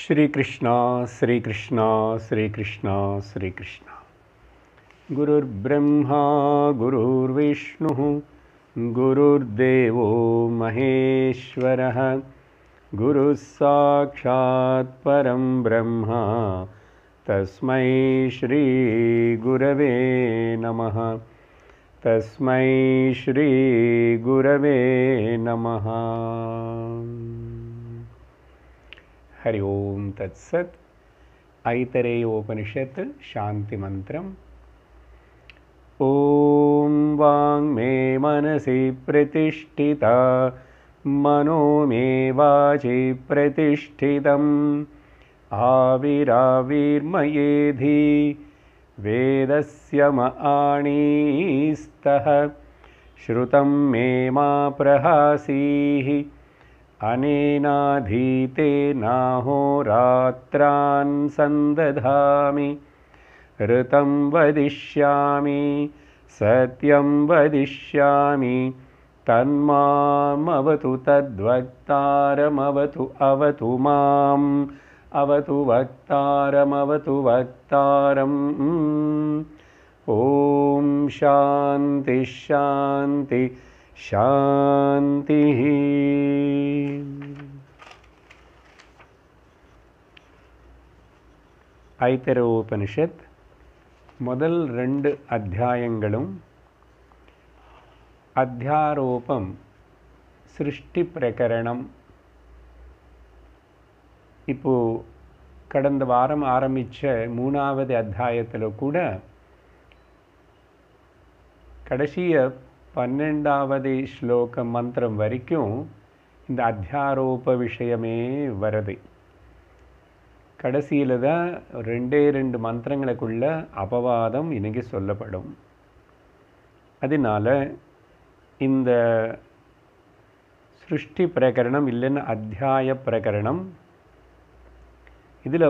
श्री कृष्णा श्री कृष्णा श्री कृष्णा श्री कृष्णा। गुरुर्ब्रह्मा गुरुर्विष्णुः गुरुर्देवो महेश्वरः गुरुः साक्षात् परं ब्रह्म तस्मै श्री गुरवे नमः। तस्मै श्री गुरवे नमः। हरि ओम तत्सत्। ऐतरेयोपनिषत् शांति मंत्रम्। ओम वांग मे मनसि प्रतिष्ठिता मनो मे वाचि प्रतिष्ठितम् आविराविर्मयेधि वेदस्य म आणीस्तः श्रुतं मे मा प्रहासीः अनेनाधीतेनाहोरात्रान् सन्दधामि ऋतं वदिष्यामि सत्यं वदिष्यामि तन्मामवतु तद्वक्तारमवतु अवतु माम् अवतु वक्तारमवतु वक्तारम्। ॐ शान्ति शान्ति शान्तिः। ஐதரோபனிஷத் முதல் 2 அத்தியாயங்களும் அத்தியாரோபம் சிருஷ்டி பிரகரணம். இப்போ கடந்த வாரம் ஆரம்பிச்ச 3வது அத்தியாயத்தில் கூட கடைசிய 12வது ஸ்லோக மந்திரம் வரைக்கும் இந்த அத்தியாரோப விஷயமே வருது. கடைசியில் தான் 2 மந்திரங்களுக்குள்ள அபவாதம் இன்னைக்கு சொல்லப்படும். அதனால இந்த சிருஷ்டி பிரகரணம் இல்லைன்னா அத்தியாய பிரகரணம் இதில்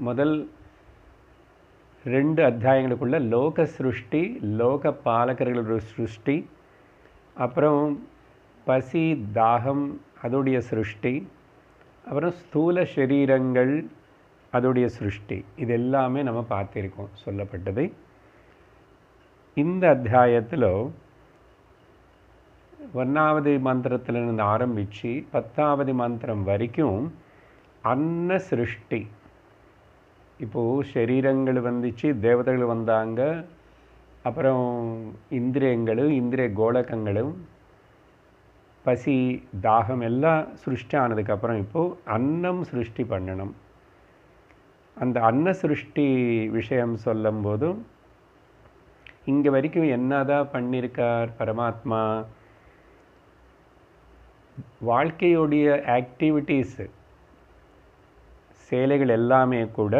முதல் 2 அத்தியாயங்களுக்குள்ள லோக சிருஷ்டி, லோக பாலகர்களோட சிருஷ்டி, அப்புறம் பசி தாகம் அதோடைய சிருஷ்டி, அப்புறம் ஸ்தூல சரீரங்கள் அதோடைய சிருஷ்டி, இது எல்லாமே நம்ம பார்த்திருக்கோம் சொல்லப்பட்டது. இந்த அத்தியாயத்தில் 1வது மந்திரத்திலிருந்து ஆரம்பித்து 10வது மந்திரம் வரைக்கும் அன்ன சிருஷ்டி. இப்போது சரீரங்கள் வந்துச்சு, தேவதைகள் வந்தாங்க, அப்புறம் இந்திரியங்களும் இந்திரிய கோலகங்களும் பசி தாகம் எல்லாம் சிருஷ்டி ஆனதுக்கப்புறம் இப்போது அன்னம் சிருஷ்டி பண்ணணும். அந்த அன்ன சிருஷ்டி விஷயம் சொல்லும்போதும் இங்கே வரைக்கும் என்னதான் பண்ணியிருக்கார் பரமாத்மா, வாழ்க்கையுடைய ஆக்டிவிட்டீஸு சேலைகள் எல்லாமே கூட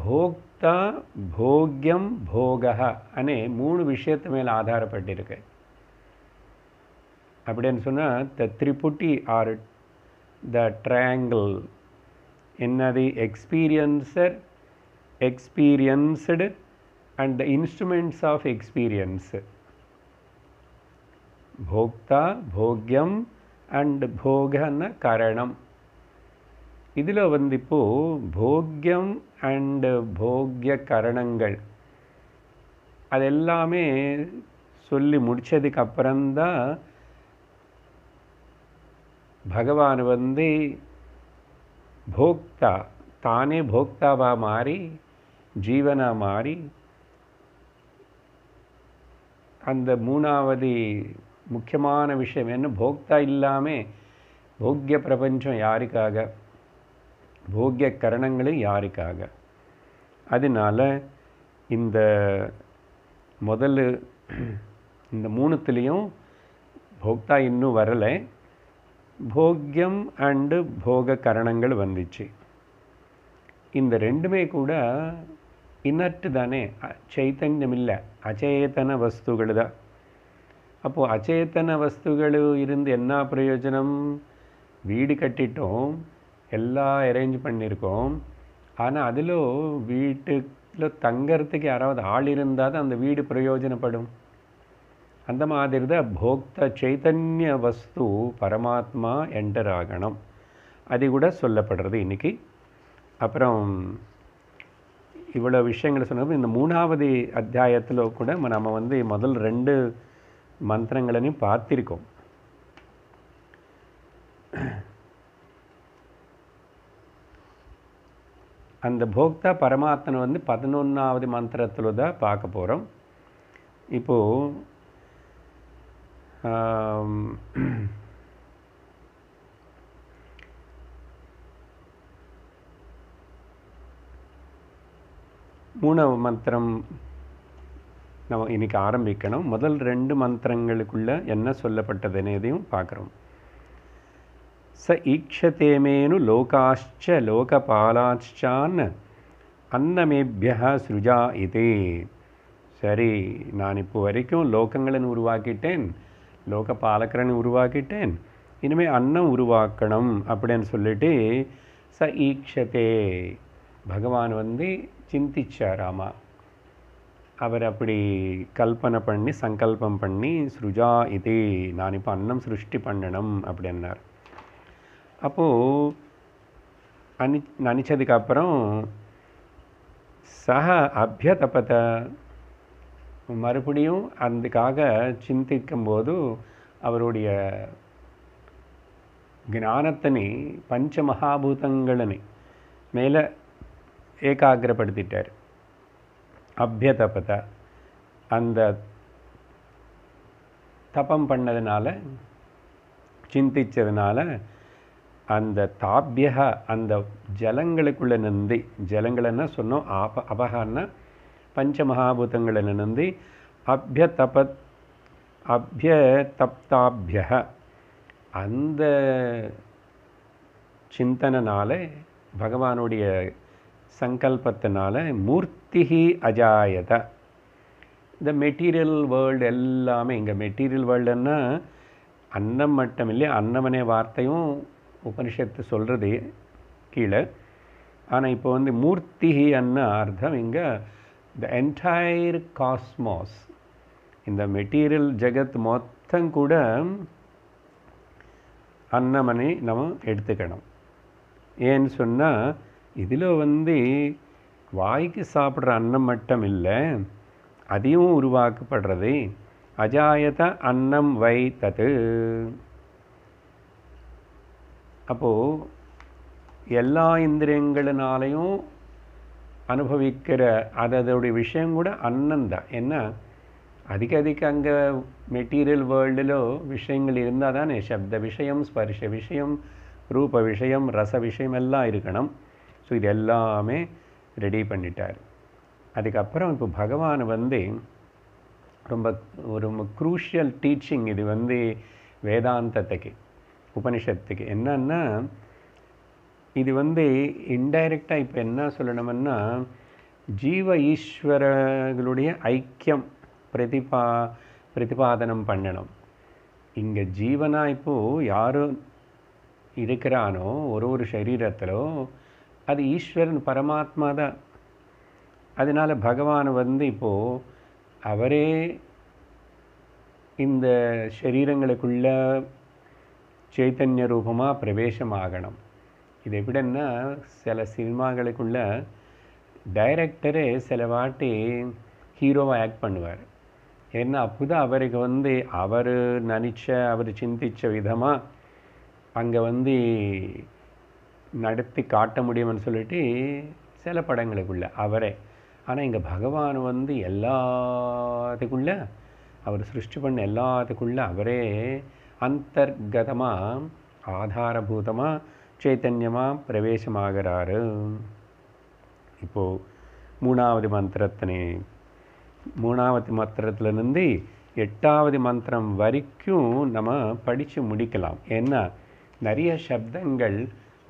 போக்தா போக்யம் போகः அனே 3 விஷயத்து மேலே ஆதாரப்பட்டிருக்கு. அப்படின்னு சொன்னால் த திரிபுட்டி ஆர் த ட்ரையாங்கிள் என்னது, experiencer, experienced and the instruments of experience. போக்தா போக்யம் அண்ட் போகன கரணம். இதில் இப்போது போக்யம் அண்டு போக்ய கரணங்கள் அதெல்லாமே சொல்லி முடித்ததுக்கு அப்புறம்தான் பகவான் போக்தா தானே போக்தாவாக மாறி ஜீவனாக மாறி அந்த 3வது முக்கியமான விஷயம் என்ன, போக்தா இல்லாமல் போக்ய பிரபஞ்சம் யாருக்காக, போக்ய கரணங்களும் யாருக்காக. அதனால் இந்த முதல் இந்த 3த்துலேயும் போக்தா இன்னும் வரலை, போக்யம் அண்டு போக கரணங்கள் வந்துச்சு. இந்த 2மே கூட இன்னட்டு தானே, சைத்தன்யம் இல்லை, அச்சேதன வஸ்துகள் தான். அப்போது அச்சேதன வஸ்துகள் இருந்து என்ன பிரயோஜனம், வீடு கட்டிட்டோம், எல்லாம் அரேஞ்ச் பண்ணியிருக்கோம், ஆனால் அதில் வீட்டில் தங்கறதுக்கு யாராவது ஆள் இருந்தால் தான் அந்த வீடு பிரயோஜனப்படும். அந்த மாதிரி தான் போக்த சைத்தன்ய வஸ்து பரமாத்மா என்டர் ஆகணும். அது கூட சொல்லப்படுறது இன்றைக்கி. அப்புறம் இவ்வளோ விஷயங்களை சொன்னது இந்த 3வது அத்தியாயத்தில் கூட நம்ம வந்து முதல் 2 மந்திரங்களையும் பார்த்திருக்கோம். அந்த போக்தா பரமாத்மனை வந்து 11வது மந்திரத்தில் தான் பார்க்க போகிறோம். இப்போது மூணாவது மந்திரம் நம்ம இன்றைக்கி ஆரம்பிக்கணும். முதல் 2 மந்திரங்களுக்குள்ள என்ன சொல்லப்பட்டதுனேதையும் பார்க்குறோம். ச ஈக்ஷதேமேனு லோகாஷ்ச லோகபாலாச்சான் அன்னமேபியா ஸ்ருஜா இதே. சரி, நான் இப்போ வரைக்கும் லோகங்களை உருவாக்கிட்டேன், லோகபாலக்கரனை உருவாக்கிட்டேன், இனிமேல் அன்னம் உருவாக்கணும் அப்படின்னு சொல்லிட்டு ச ஈக்ஷதே பகவான் வந்து சிந்திச்சாராமா. அவர் அப்படி கல்பனை பண்ணி சங்கல்பம் பண்ணி ஸ்ருஜா இதே, நான் இப்போ அன்னம் சிருஷ்டி பண்ணணும் அப்படின்னார். அப்போது நினச்சதுக்கப்புறம் சக அபியதபத மறுபடியும் அதுக்காக சிந்திக்கும்போது அவருடைய ஞானத்தினை பஞ்ச மகாபூதங்களனை மேலே ஏகாகிரப்படுத்திட்டார். அபியதபத அந்த தபம் பண்ணதுனால சிந்திச்சதுனால அந்த தாபிய அந்த ஜலங்களுக்குள்ளே நின்று, ஜலங்கள்னா சொன்னோம் அபகன்னா பஞ்ச மகாபூதங்களை நின்று அபியதப்தாபிய அந்த சிந்தனால பகவானுடைய சங்கல்பத்தினால மூர்த்திஹி அஜாயத. இந்த மெட்டீரியல் வேர்ல்டு எல்லாமே, இங்கே மெட்டீரியல் வேர்ல்டுன்னா அன்னம் மட்டும் இல்லையா, அன்னமனே வார்த்தையும் உபனிஷத்து சொல்கிறது கீழே. ஆனால் இப்போ வந்து மூர்த்திஹி அன்ன அர்த்தம் இங்கே த என்டையர் காஸ்மாஸ், இந்த மெட்டீரியல் ஜெகத் மொத்தம் கூட அன்னமனை நம்ம எடுத்துக்கணும். ஏன்னு சொன்னால் இதில் வந்து வாய்க்கு சாப்பிட்ற அன்னம் மட்டும் இல்லை, அதையும் உருவாக்கப்படுறது. அஜாயத அன்னம் வை தது. அப்போது எல்லா இந்திரியங்களினாலையும் அனுபவிக்கிற அதோடைய விஷயம் கூட அன்னம்தான். என்ன அதிக அங்கே மெட்டீரியல் வேர்ல்டில் விஷயங்கள் இருந்தால் தானே சப்த விஷயம், ஸ்பர்ஷ விஷயம், ரூப விஷயம், ரச விஷயம் எல்லாம் இருக்கணும். ஸோ இது எல்லாமே ரெடி பண்ணிட்டார். அதுக்கப்புறம் இப்போ பகவான் வந்து ரொம்ப ஒரு க்ரூஷியல் டீச்சிங் இது வந்து வேதாந்தத்துக்கு, உபனிஷத்துக்கு. என்னன்னா இது வந்து இன்டைரக்டாக இப்போ என்ன சொல்லணும்னா ஜீவ ஈஸ்வரர்களுடைய ஐக்கியம் பிரதிபாதனம் பண்ணணும். இங்கே ஜீவனாக இப்போது யாரும் இருக்கிறானோ ஒரு சரீரத்திலோ அது ஈஸ்வரன் பரமாத்மா தான். அதனால் பகவான் வந்து இப்போது அவரே இந்த சரீரங்களுக்குள்ள சைத்தன்ய ரூபமாக பிரவேசமாகணும். இது எப்படின்னா சில சினிமாக்களுக்குள்ள டைரக்டரே சில வாட்டி ஹீரோவாக ஆக்ட் பண்ணுவார். ஏன்னா அப்போதான் அவருக்கு வந்து அவர் நினச்ச அவர் சிந்தித்த விதமாக அங்கே வந்து நடத்தி காட்ட முடியும்னு சொல்லிட்டு சில படங்களுக்குள்ள அவரே. ஆனால் இங்கே பகவான் வந்து எல்லாத்துக்குள்ள அவர் சிருஷ்டி பண்ண எல்லாத்துக்குள்ள அவரே அந்தர்கதமாக ஆதாரபூதமாக சைத்தன்யமாக பிரவேசமாகிறாரு. இப்போது மூணாவது மந்திரத்திலிருந்து 8வது மந்திரம் வரைக்கும் நம்ம படித்து முடிக்கலாம். ஏன்னா நிறைய சப்தங்கள்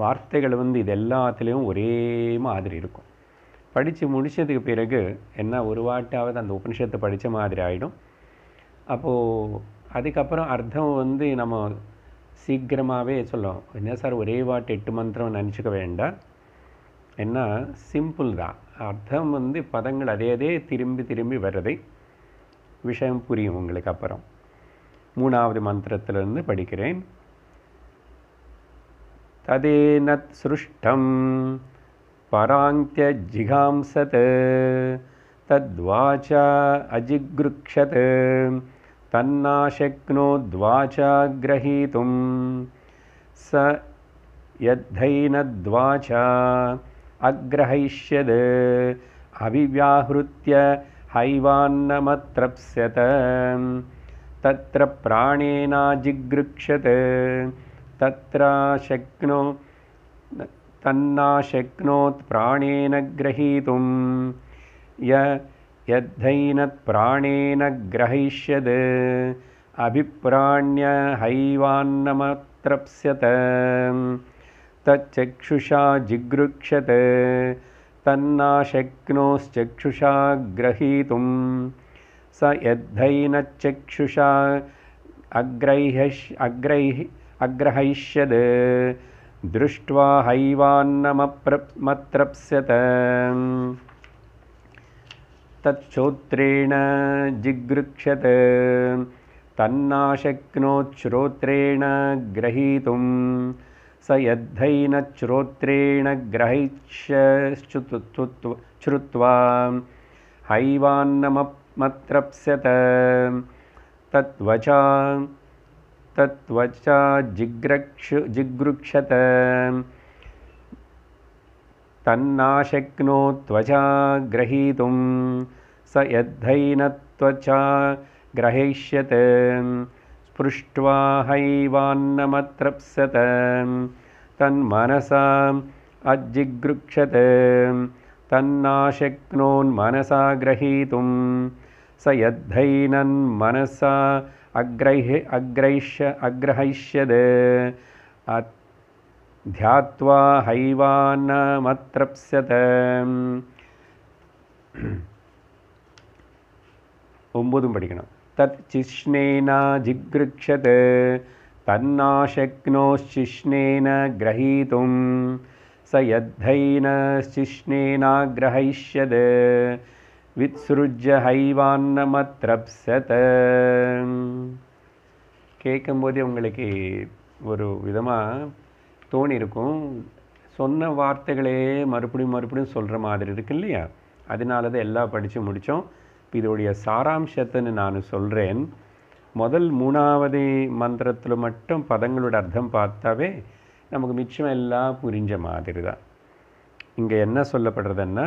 வார்த்தைகள் வந்து இது எல்லாத்துலேயும் ஒரே மாதிரி இருக்கும். படித்து முடித்ததுக்கு பிறகு என்ன ஒரு வாட்டாவது அந்த உபனிஷத்தை படித்த மாதிரி ஆகிடும். அப்போது அதுக்கப்புறம் அர்த்தம் வந்து நம்ம சீக்கிரமாகவே சொல்லுவோம். என்ன சார் ஒரே வாட்டு 8 மந்திரம் நினச்சிக்க வேண்டாம். என்ன சிம்பிள் தான். அர்த்தம் வந்து பதங்கள் அதே திரும்பி வர்றதை விஷயம் புரியும் உங்களுக்கு. அப்புறம் 3வது மந்திரத்திலிருந்து படிக்கிறேன். ததேனத் ஸ்ருஷ்டம் பராங்க்த்யஜிகாம்சத் தத்வாசா அஜிக்ருக்ஷத் தன்னாசக்னோத்வாசா கிரஹீதும் ச யத்தைனத்வாசா அக்ரஹைஷ்யத் அவிவ்யாஹ்ருத்ய ஹைவான்னமத்ரப்ஸ்யத தத்ர பிராணேனாஜிக்ருக்ஷத் தத்ராசக்னோ தன்னாசக்னோத் பிராணேன கிரஹீதும் யத்தைனத் பிராணேன கிரஹைஷ்யத் அபிப்ராண்ய ஹைவான்னமத்ரப்ஸ்யத தச்சக்ஷுஷா ஜிக்ருக்ஷத் தன்னாசக்னோச்சக்ஷுஷா கிரஹீதும் ச யத்தைனச்சக்ஷுஷா அக்ரஹைஷ்யத் திருஷ்ட்வா ஹைவான்னமத்ரப்ஸ்யத தச்சோத்ரேண ஜிக்ருக்ஷத் தன்னாசக்னோச்ரோத்ரேண கிரஹீதும் ச யத்தைனச்ரோத்ரேண கிரஹைஷ்யச்ருத்வா ஹைவான்னமத்ரப்ஸ்யத தத்வச்சா ஜிக்ருக்ஷத் தன்னாசக்னோத்வச்சா கிரஹீதும் ச யத்தைனத்வச்சா கிரஹைஷ்யத் ஸ்பிருஷ்ட்வா ஹைவான்னமத்ரப்ஸ்யத தன்மனசா அஜிக்ருக்ஷத் தன்னாசக்னோன்மனசா கிரஹீதும் ச யத்தைனன்மனசா அக்ரஹைஷ்யத் த்யாத்வா ஹைவான்னமத்ரப்ஸ்யத. 9 படிக்கணும். தத் சிஷ்ணேனா ஜிக்ருக்ஷத் தன்னாசக்னோச்சிஷ்ணேன கிரஹீதும் ச யத்தைனச்சிஷ்ணேனா கிரஹைஷ்யத் வித்ஸ்ருஜ்ய ஹைவான்னமத்ரப்ஸ்யத. கேட்கும்போதே உங்களுக்கு ஒரு விதமாக தோணியிருக்கும், சொன்ன வார்த்தைகளே மறுபடியும் சொல்கிற மாதிரி இருக்கு இல்லையா? அதனால தான் எல்லாம் படித்து முடித்தோம். இதோடைய சாராம்சத்தைன்னு நான் சொல்கிறேன். முதல் 3வது மந்திரத்தில் மட்டும் பதங்களோட அர்த்தம் பார்த்தாவே நமக்கு மிச்சம் எல்லாம் புரிஞ்ச மாதிரி தான். இங்கே என்ன சொல்லப்படுறதுன்னா,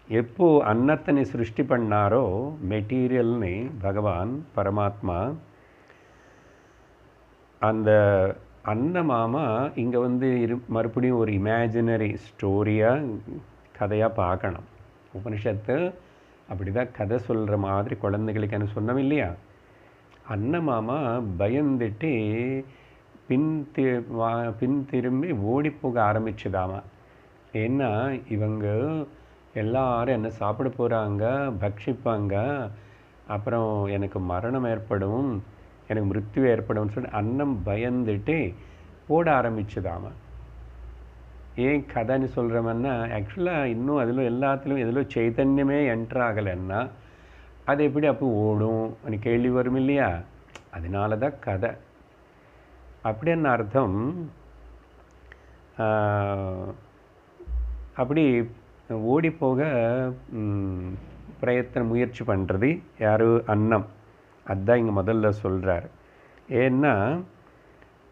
எப்போ அன்னத்தனை சிருஷ்டி பண்ணாரோ மெட்டீரியல்னு பகவான் பரமாத்மா, அந்த அன்னமாமா இங்கே வந்து மறுபடியும் ஒரு இமேஜினரி ஸ்டோரியாக கதையாக பார்க்கணும். உபனிஷத்து அப்படி தான் கதை சொல்கிற மாதிரி குழந்தைகளுக்கு என்ன சொன்னோம் இல்லையா? அன்னமாமா பயந்துட்டு பின் திரும்பி ஓடி போக ஆரம்பிச்சுதாமா. ஏன்னா இவங்க எல்லாரும் என்ன சாப்பிட போகிறாங்க, பக்ஷிப்பாங்க, அப்புறம் எனக்கு மரணம் ஏற்படும், எனக்கு மிருத்யு ஏற்படும் சொல்லிட்டு அன்னம் பயந்துட்டு ஓட ஆரம்பிச்சுதாமா. ஏன் கதைன்னு சொல்கிறோம்னா, ஆக்சுவலாக இன்னும் அதில் எல்லாத்துலேயும் எதில் சைத்தன்யமே என்ட்ரு ஆகலைன்னா அது எப்படி அப்போ ஓடும் అని கேள்வி வரும் இல்லையா? அதனால தான் கதை. அப்படி என்ன அர்த்தம்? அப்படி ஓடி போக முயற்சி பண்ணுறது யார்? அன்னம். அதுதான் இங்கே முதல்ல சொல்கிறார். ஏன்னா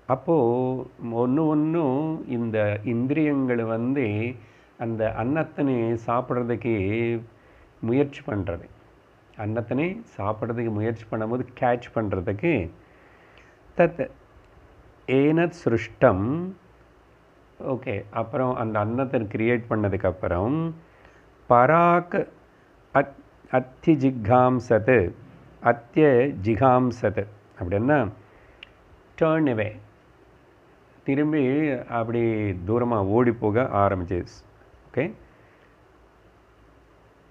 அப்போது ஒன்றும் இந்த இந்திரியங்கள் வந்து அந்த அன்னத்தினை சாப்பிட்றதுக்கு முயற்சி பண்ணுறது, அன்னத்தினை சாப்பிட்றதுக்கு முயற்சி பண்ணும்போது கேட்ச் பண்ணுறதுக்கு தத் ஏனத் சிருஷ்டம். ஓகே, அப்புறம் அந்த அன்னத்தை கிரியேட் பண்ணதுக்கப்புறம் பராக் அத்திஜிகாம்சத் அத்தியஜிகாம்சத் அப்படின்னா டேர்ன் அவே, திரும்பி அப்படி தூரமாக ஓடி போக ஆரம்பிச்சிச்சு. ஓகே,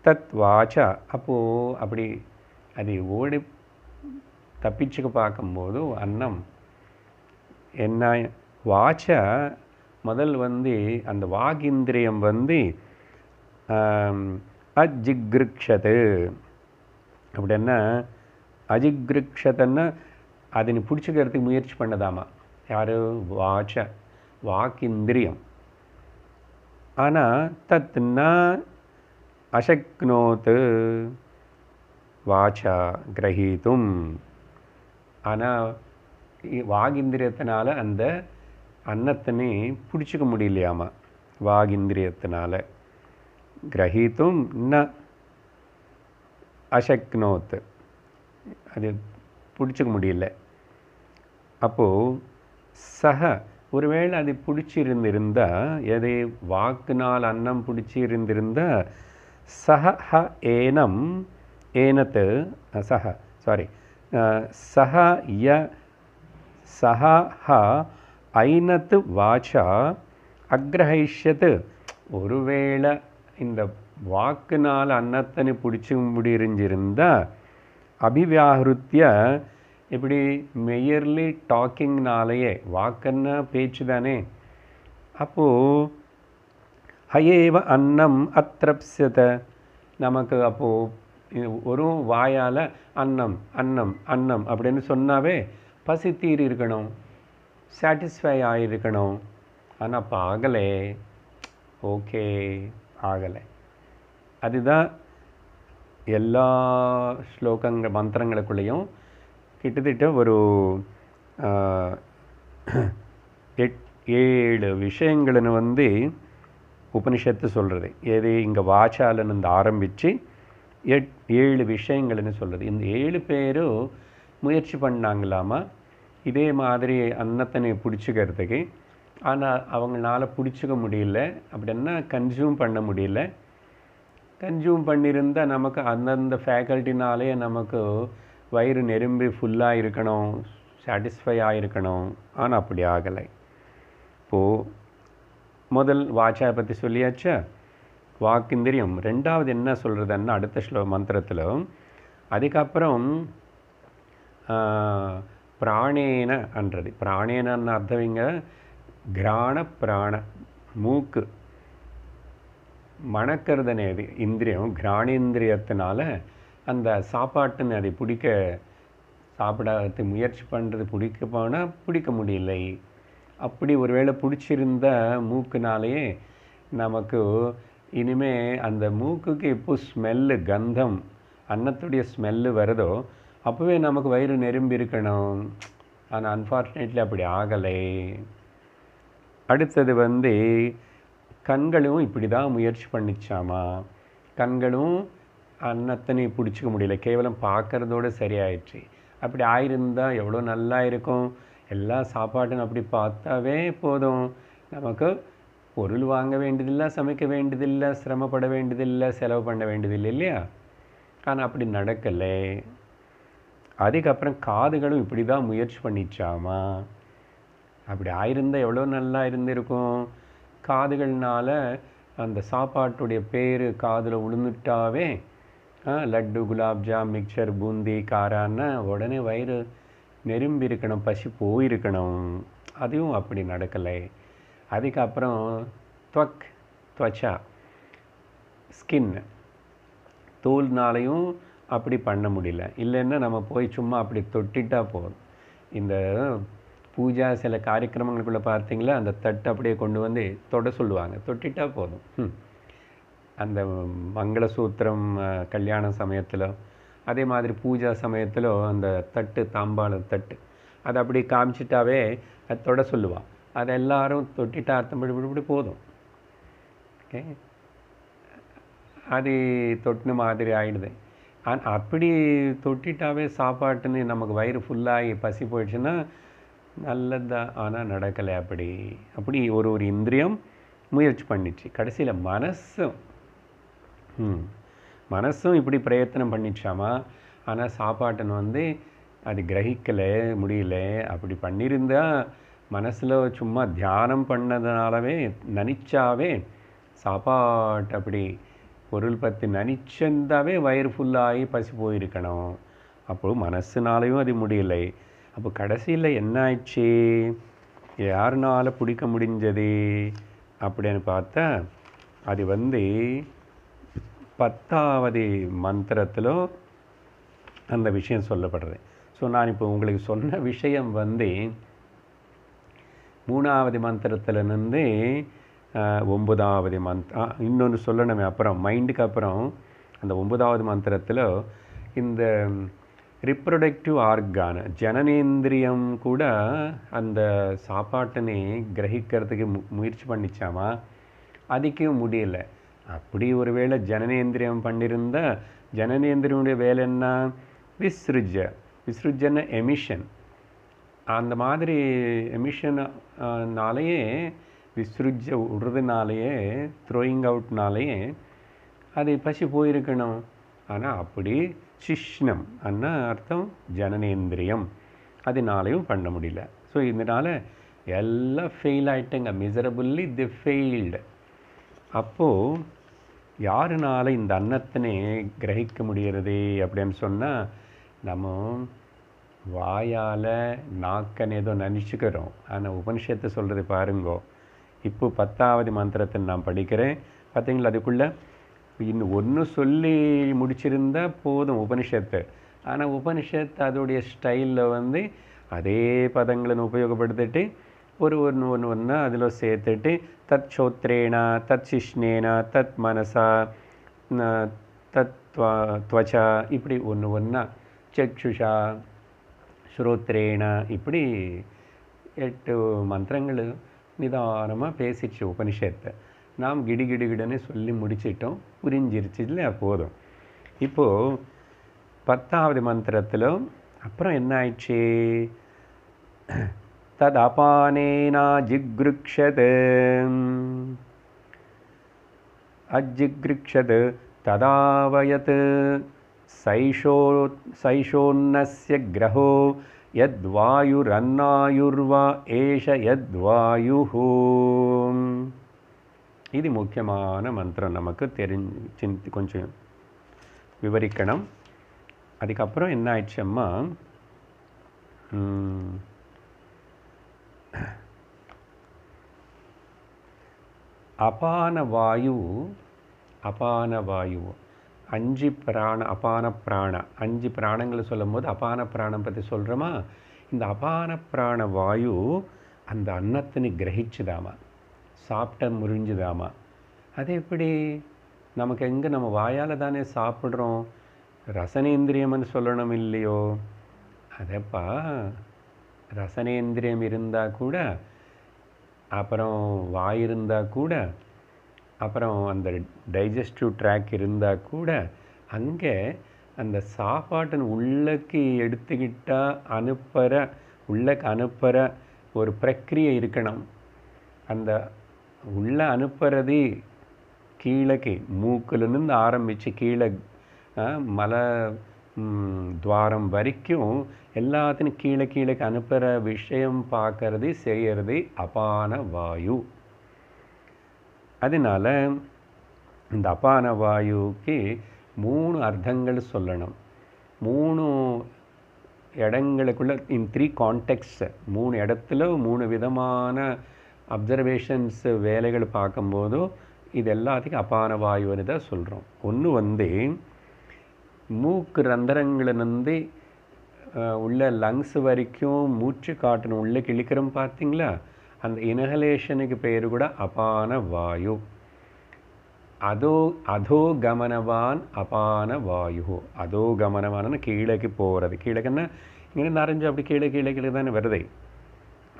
தத் வாச்சா, அப்போது அப்படி அது ஓடி தப்பிச்சுக்க பார்க்கும்போது அன்னம் என்ன வாச்சா முதல் வந்து அந்த வாகிந்திரியம் வந்து அஜிக்ருக்ஷது அப்படின்னா, அஜிக்ருக்ஷதுன்னா அதனை பிடிச்சிக்கிறதுக்கு முயற்சி பண்ணதாமா. யார்? வாச்ச, வாக்கிந்திரியம். ஆனால் தத் ந அசக்னோத் வாச்சா கிரகீத்தும். ஆனால் வாகிந்திரியத்தினால அந்த அன்னத்தினை பிடிச்சிக்க முடியலையாமா. வாகிந்திரியத்தினால கிரகீத்தும் ந அசக்னோத், அது பிடிச்சிக்க முடியல. அப்போது சக ஒருவேளை அது பிடிச்சிருந்திருந்தால், எதை வாக்குனால் அன்னம் பிடிச்சிருந்திருந்தால் சஹ ஹ ஏனம் ஏனத்து சஹ சாரி சஹ ய சஹ ஹ ஐனத்து வாச்சா அக்ரஹைஷ்யத்து. ஒருவேளை இந்த வாக்குனால் அன்னத்தனை பிடிச்சி முடியிருந்திருந்தால் அபிவியாகிருத்திய, இப்படி மெயர்லி டாக்கிங்னாலேயே, வாக்குன்னா பேச்சு தானே, அப்போது ஹயேவ அன்னம் அத்ரப்ஸ்யத, நமக்கு அப்போது ஒரு வாயால் அன்னம் அன்னம் அன்னம் அப்படின்னு சொன்னாவே பசி தீர் இருக்கணும், சாட்டிஸ்ஃபை ஆகிருக்கணும். ஆனால் அப்போ ஆகலை. ஓகே, ஆகலை. அதுதான் எல்லா ஸ்லோகங்கள் மந்திரங்களுக்குள்ளேயும் கிட்டத்தட்ட ஒரு 7 விஷயங்கள்னு உபனிஷத்து சொல்கிறது. எது இங்கே வாச்சாலன்னு ஆரம்பித்து 7 விஷயங்கள்னு சொல்கிறது. இந்த 7 பேரும் முயற்சி பண்ணாங்களாமா இதே மாதிரி அன்னத்தனை பிடிச்சிக்கிறதுக்கு. ஆனால் அவங்களால பிடிச்சிக்க முடியல, அப்படின்னா கன்சியூம் பண்ண முடியல. கன்சியூம் பண்ணியிருந்தால் நமக்கு அந்தந்த ஃபேக்கல்ட்டினாலே நமக்கு வயிறு நெரும்பி ஃபுல்லாக இருக்கணும், சாட்டிஸ்ஃபை ஆகிருக்கணும். ஆனால் அப்படி ஆகலை. இப்போது முதல் வாச்சா பற்றி சொல்லியாச்சா, வாக்கிந்திரியம். ரெண்டாவது என்ன சொல்கிறதுன்னா அடுத்த மந்திரத்தில், அதுக்கப்புறம் பிராணேன அன்றது. பிராணேனன்னு அர்த்தம் இங்கே கிராண பிராண, மூக்கு மணக்கிறதுனே இந்திரியம். கிராணேந்திரியத்தினால அந்த சாப்பாட்டுன்னு அதை பிடிக்க, சாப்பிடாத முயற்சி பண்ணுறது, பிடிக்க போனால் பிடிக்க முடியலை. அப்படி ஒருவேளை பிடிச்சிருந்த மூக்குனாலேயே நமக்கு இனிமே அந்த மூக்குக்கு எப்போ ஸ்மெல்லு, கந்தம், அன்னத்துடைய ஸ்மெல்லு வருதோ அப்போவே நமக்கு வயிறு நெரும்பி இருக்கணும். ஆனால் அன்ஃபார்ச்சுனேட்லி அப்படி ஆகலை. அடுத்தது கண்களும் இப்படி தான் முயற்சி பண்ணிச்சாமா. கண்களும் அன்னத்தனை பிடிச்சிக்க முடியல, கேவலம் பார்க்குறதோடு சரியாயிடுச்சு. அப்படி ஆயிருந்தால் எவ்வளோ நல்லா இருக்கும். எல்லா சாப்பாடும் அப்படி பார்த்தாவே போதும், நமக்கு பொருள் வாங்க வேண்டியதில்லை, சமைக்க வேண்டியதில்லை, சிரமப்பட வேண்டியதில்லை, செலவு பண்ண வேண்டியதில்லை இல்லையா. ஆனால் அப்படி நடக்கலை. அதுக்கப்புறம் காதுகளும் இப்படி தான் முயற்சி பண்ணிச்சாமா. அப்படி ஆயிருந்தால் எவ்வளோ நல்லா இருந்திருக்கும். காதுகள்னால அந்த சாப்பாட்டுடைய பேர் காதில் விழுந்துட்டாவே, லட்டு, குலாப்ஜாம், மிக்சர், பூந்தி, காரான்னா உடனே வயிறு நெரும்பி இருக்கணும், பசி போயிருக்கணும். அதுவும் அப்படி நடக்கலை. அதுக்கப்புறம் துவச்சா, ஸ்கின், தோல்னாலையும் அப்படி பண்ண முடியல. இல்லைன்னா நம்ம போய் சும்மா அப்படி தொட்டிட்டா போதும். இந்த பூஜா சில காரியக்கிரமங்களுக்குள்ளே பார்த்தீங்களா, அந்த தட்டு அப்படியே கொண்டு வந்து தொட சொல்லுவாங்க, தொட்டிட்டா போதும். அந்த மங்களசூத்திரம் கல்யாண சமயத்தில், அதே மாதிரி பூஜா சமயத்தில் அந்த தட்டு, தாம்பாள தட்டு, அதை அப்படி காமிச்சிட்டாவே அது தொட சொல்லுவாள். அதை எல்லாரும் தொட்டிட்டா அர்த்தம் இப்படி போதும். ஓகே, அது தொட்டின மாதிரி ஆகிடுது. ஆனால் அப்படி தொட்டிட்டாவே சாப்பாட்டுன்னு நமக்கு வயிறு ஃபுல்லாகி பசி போயிடுச்சுன்னா நல்லதுதான். ஆனால் நடக்கலை. அப்படி ஒரு இந்திரியம் முயற்சி பண்ணிச்சு. கடைசியில் மனசும் இப்படி பிரயத்தனம் பண்ணிச்சாமா. ஆனால் சாப்பாட்டுன்னு அது கிரகிக்கலை, முடியல. அப்படி பண்ணியிருந்தால் மனசில் சும்மா தியானம் பண்ணதுனாலவே நினச்சாவே சாப்பாட்டு அப்படி பொருள் பற்றி நினச்சிருந்தாவே வயிறு ஃபுல்லாகி பசி போயிருக்கணும். அப்போது மனசுனாலையும் அது முடியலை. அப்போ கடைசியில் என்ன ஆயிடுச்சு, யாருனால பிடிக்க முடிஞ்சது அப்படின்னு பார்த்தா, அது 10வது மந்திரத்தில் அந்த விஷயம் சொல்லப்படுறது. ஸோ நான் இப்போ உங்களுக்கு சொன்ன விஷயம் மூணாவது மந்திரத்திலிருந்து 9வது இன்னொன்று சொல்லணுமே அப்புறம் மைண்டுக்கு அப்புறம் அந்த 9வது மந்திரத்தில் இந்த ரிப்ரொடக்டிவ் ஆர்கான் ஜனனேந்திரியம் கூட அந்த சாப்பாட்டினை கிரகிக்கிறதுக்கு முயற்சி பண்ணிச்சாமா, அதுக்கும் முடியல. அப்படி ஒருவேளை ஜனனேந்திரியம் பண்ணியிருந்தால் ஜனனேந்திரியனுடைய வேலை என்ன? விஸ்ருஜன எமிஷன். அந்த மாதிரி எமிஷன்னாலேயே விஸ்ருஜ விடுறதுனாலேயே த்ரோயிங் அவுட்னாலேயே அது பசி போயிருக்கணும். ஆனால் அப்படி சிஷ்ணம் அன்னா அர்த்தம் ஜனனேந்திரியம், அதனாலையும் பண்ண முடியல. ஸோ இதனால் எல்லாம் ஃபெயில் ஆகிட்டங்க, மிசரபுல்லி தி ஃபெயில்டு. அப்போது யாருனால இந்த அன்னத்தினை கிரகிக்க முடிகிறது அப்படின்னு சொன்னால், நம்ம வாயால் நாக்கன்னு ஏதோ நினச்சிக்கிறோம். ஆனால் உபனிஷத்தை சொல்கிறது பாருங்கோ. இப்போ 10வது மந்திரத்தை நான் படிக்கிறேன் பார்த்தீங்களா, அதுக்குள்ளே இன்னும் ஒன்று சொல்லி முடிச்சிருந்தா போதும் உபனிஷத்து. ஆனால் உபனிஷத்து அதோடைய ஸ்டைலில் அதே பதங்களை உபயோகப்படுத்திட்டு ஒன்று அதில் சேர்த்துட்டு தத் சோத்ரேனா, தத் சிஷ்ணேனா, தத் மனசா, தத் துவச்சா, இப்படி ஒன்று சக்ஷுஷா, ஸ்ரோத்ரேனா, இப்படி 8 மந்திரங்கள் நிதானமாக பேசிடுச்சு உபனிஷத்தை. நாம் கிடுன்னு சொல்லி முடிச்சிட்டோம், புரிஞ்சிருச்சு இல்லை போதும். இப்போது 10வது மந்திரத்தில் அப்புறம் என்ன ஆயிடுச்சு? தத் அபானேனா ஜிக்ருக்ஷத் அஜிக்ருக்ஷத் ததாவயத் சைஷோன்னஸ்ய கிரஹோ யத்வாயுரன்னாயுர்வா ஏஷ யத்வாயுः. இது முக்கியமான மந்திரம், நமக்கு கொஞ்சம் விவரிக்கணும். அதுக்கப்புறம் என்ன ஆயிடுச்சு அம்மா, அபான வாயு 5 அபான பிராண 5 பிராணங்களை சொல்லும் போது அபான பிராணம் பற்றி சொல்கிறோமா. இந்த அபான பிராண வாயு அந்த அன்னத்தினை கிரகிச்சுதாமா, சாப்பிட்ட முறிஞ்சுதாமா. அது எப்படி? நமக்கு எங்கே, நம்ம வாயால் தானே சாப்பிட்றோம், ரசனேந்திரியம்னு சொல்லணும் இல்லையோ. அதப்பா ரசனேந்திரியம் இருந்தால் கூட, அப்புறம் வாய் இருந்தால் கூட, அப்புறம் அந்த டைஜஸ்டிவ் ட்ராக் இருந்தால் கூட, அங்கே அந்த சாப்பாட்டின் உள்ளக்கு எடுத்துக்கிட்டால் உள்ளக்கு அனுப்புகிற ஒரு பிரக்கிரியை இருக்கணும். அந்த உள்ளே அனுப்புறது கீழக்கு மூக்கிலிருந்து ஆரம்பித்து கீழே மல துவாரம் வரைக்கும் எல்லாத்தையும் கீழக்கு அனுப்புகிற விஷயம் பார்க்கறது செய்கிறது அபான வாயு. அதனால் இந்த அபான வாயுக்கு 3 அர்த்தங்கள் சொல்லணும். 3 இடங்களுக்குள்ள இன் 3 கான்டெக்ட்ஸ், 3 இடத்துல 3 விதமான அப்சர்வேஷன்ஸ் வேலைகள் பார்க்கும்போது இது எல்லாத்துக்கும் அபான வாயுன்னு தான் சொல்கிறோம். ஒன்று மூக்கு ரந்தரங்களிலிருந்து உள்ள லங்ஸ் வரைக்கும் மூச்சு காட்டுன்னு உள்ளே கிழிக்கிறோம் பார்த்தீங்களா, அந்த இன்ஹலேஷனுக்கு பேர் கூட அபான வாயு. அதோ கமனவான் அபான வாயு. அதோ கமனவான கீழக்கு போகிறது, கீழக்குன்னா இங்கே நிறைஞ்சு அப்படி கீழே தானே வருது,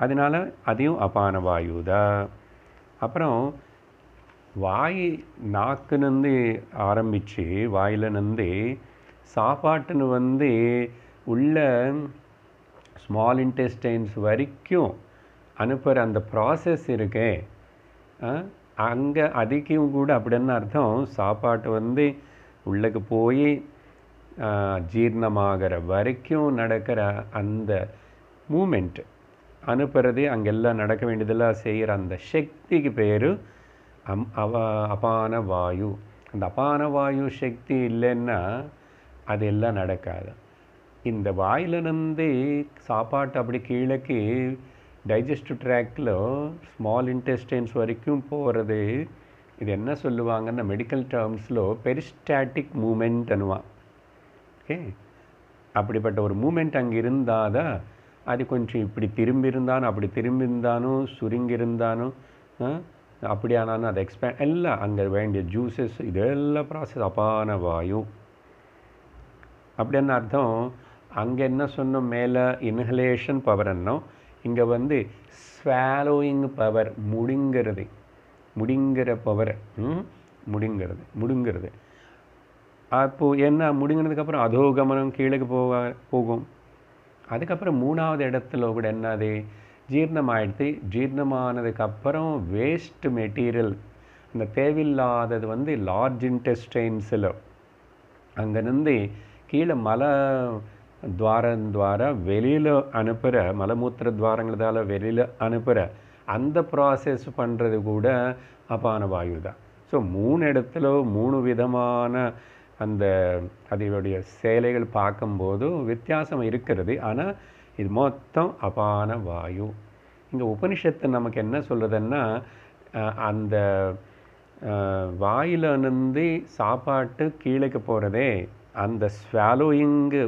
அதனால் அதையும் அபான வாயு தான். அப்புறம் வாய் நாக்குன்னு ஆரம்பித்து வாயிலிருந்து சாப்பாட்டுன்னு உள்ள ஸ்மால் இன்டெஸ்டைன்ஸ் வரைக்கும் அனுப்புகிற அந்த ப்ராசஸ் இருக்கே, அங்கே அதுக்கும் கூட அப்படின்னு அர்த்தம். சாப்பாட்டு உள்ளக்கு போய் ஜீர்ணமாகிற வரைக்கும் நடக்கிற அந்த மூமெண்ட் அனுப்புறது, அங்கெல்லாம் நடக்க வேண்டியதெல்லாம் செய்கிற அந்த சக்திக்கு பேர் அபான வாயு. அந்த அபான வாயு சக்தி இல்லைன்னா அது எல்லாம் நடக்காது. இந்த வாயிலிருந்து சாப்பாட்டு அப்படி கீழக்கு டைஜஸ்டிவ் ட்ராக்டில் ஸ்மால் இன்டெஸ்டைன்ஸ் வரைக்கும் போகிறது, இது என்ன சொல்லுவாங்கன்னா மெடிக்கல் டேர்ம்ஸில் பெரிஸ்டாட்டிக் மூமெண்ட் அனுவான். ஓகே, அப்படிப்பட்ட ஒரு மூமெண்ட் அங்கே இருந்தால் தான் அது கொஞ்சம் இப்படி திரும்பி இருந்தாலும் அப்படி திரும்பி இருந்தாலும் சுருங்கி இருந்தாலும் அப்படியானாலும் அது எக்ஸ்பேண்ட் எல்லாம் அங்கே வேண்டிய ஜூஸஸ் இதெல்லாம் ப்ராசஸ் அபான வாயு. அப்படின்னு அர்த்தம். அங்கே என்ன சொன்னோம், மேலே இன்ஹலேஷன் பவர் என்னோம், இங்கே வந்து ஸ்வாலோயிங் பவர், முடிங்கிற பவர், முடுங்கிறது. அப்போது என்ன முடுங்கினதுக்கப்புறம் அதோகமனம் கீழே போகும். அதுக்கப்புறம் 3வது இடத்துல கூட என்னது, ஜீர்ணமாயிடுது. ஜீர்ணமானதுக்கப்புறம் வேஸ்ட் மெட்டீரியல், அந்த தேவையில்லாதது வந்து லார்ஜ் இன்டெஸ்டைன்ஸில் அங்கேருந்து கீழே துவாரா வெளியில் அனுப்புகிற, மலமூத்திர துவாரங்களதால் வெளியில் அனுப்புகிற அந்த ப்ராசஸ் பண்ணுறது கூட அபான வாயு தான். ஸோ 3 இடத்துல 3 விதமான அந்த அதனுடைய சேலைகள் பார்க்கும்போது வித்தியாசம் இருக்கிறது. ஆனால் இது மொத்தம் அபான வாயு. இங்கே உபனிஷத்து நமக்கு என்ன சொல்லுதுன்னா, அந்த வாயிலிருந்து சாப்பாட்டு கீழேக்கு போகிறதே அந்த ஸ்வாலோயிங்கு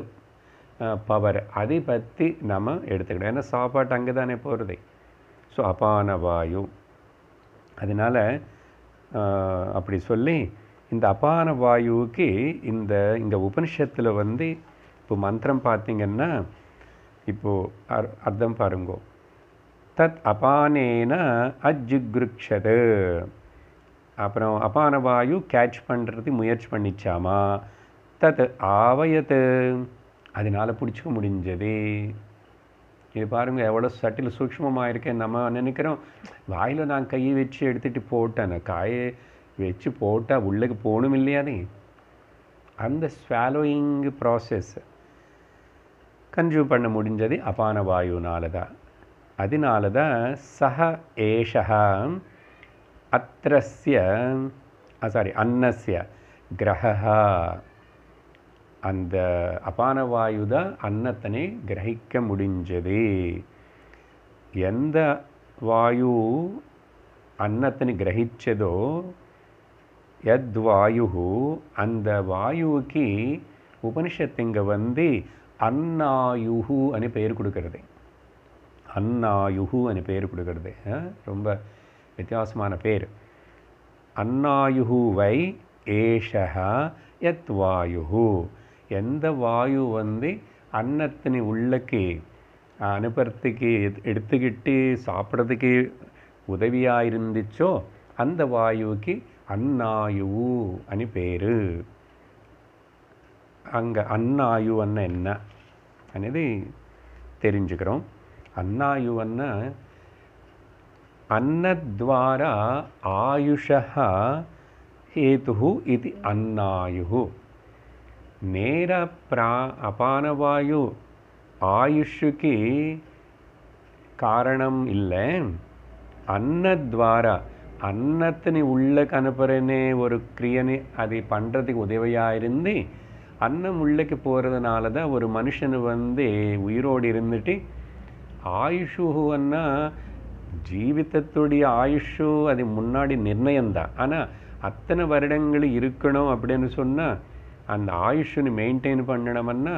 பவர், அதை பற்றி நம்ம எடுத்துக்கிட்டோம். ஏன்னா சாப்பாட்டு அங்கே தானே போகிறது. ஸோ அபான வாயு. அதனால் அப்படி சொல்லி இந்த அபான வாயுவுக்கு இந்த உபனிஷத்தில் வந்து இப்போ மந்திரம் பார்த்திங்கன்னா, இப்போது அர்த்தம் பாருங்கோ. தத் அபானேன அஜிக்ருக்ஷது. அப்புறம் அபான வாயு கேட்ச் பண்ணுறது முயற்சி பண்ணிச்சாமா. தத் ஆவயத்து, அதனால் பிடிச்சிக்க முடிஞ்சது. இது பாருங்கள் எவ்வளோ சட்டில் சூக்ஷ்மமாக இருக்கேன். நம்ம நினைக்கிறோம் வாயில் நான் கையை வச்சு எடுத்துகிட்டு போட்டேன், காயை வச்சு போட்டால் உள்ளுக்கு போகணும் இல்லையாதே. அந்த ஸ்வாலோயிங் ப்ராசஸ் கன்சியூம் பண்ண முடிஞ்சது அபான வாயுனால தான். அதனால தான் சஹ ஏஷா அத்ரஸ்ய அன்னஸ்ய கிரஹா. அந்த அபான வாயு தான் அன்னத்தனை கிரகிக்க முடிஞ்சது. எந்த வாயு அன்னத்தனை கிரகிச்சதோ, யத்வாயு, அந்த வாயுவுக்கு உபனிஷத்து இங்கே வந்து அன்னாயுஹு అని பேர் கொடுக்கறது. அன்னாயுஹு అని பேர் கொடுக்கறது ரொம்ப வித்தியாசமான பேர். அன்னாயுஹு வை ஏஷா யத்வாயுஹு. எந்த வாயு வந்து அன்னத்தினை உள்ளக்கு அனுப்புறதுக்கு எடுத்துக்கிட்டு சாப்பிட்றதுக்கு உதவியாக இருந்துச்சோ அந்த வாயுவுக்கு அன்னாயுவு అని பேர். அங்கே அன்னாயுவன்னா என்ன అనేది தெரிஞ்சுக்கிறோம். அன்னாயுவன்னா அன்னத்வாரா ஆயுஷः हेतुः इति अन्नायुः. நேர அபானவாயு ஆயுஷுக்கு காரணம் இல்லை. அன்னத்வாரா, அன்னத்தினை உள்ளக்கு அனுப்புறனே ஒரு கிரியனை அதை பண்ணுறதுக்கு உதவியாக இருந்து அன்னம் உள்ளக்கு போகிறதுனால தான் ஒரு மனுஷனு வந்து உயிரோடு இருந்துட்டு ஆயுஷுன்னா ஜீவிதத்துடைய ஆயுஷு அது முன்னாடி நிர்ணயம்தான். ஆனால் அத்தனை வருடங்கள் இருக்கணும் அப்படின்னு சொன்னால் அந்த ஆயுஷனை மெயின்டைன் பண்ணணும்னா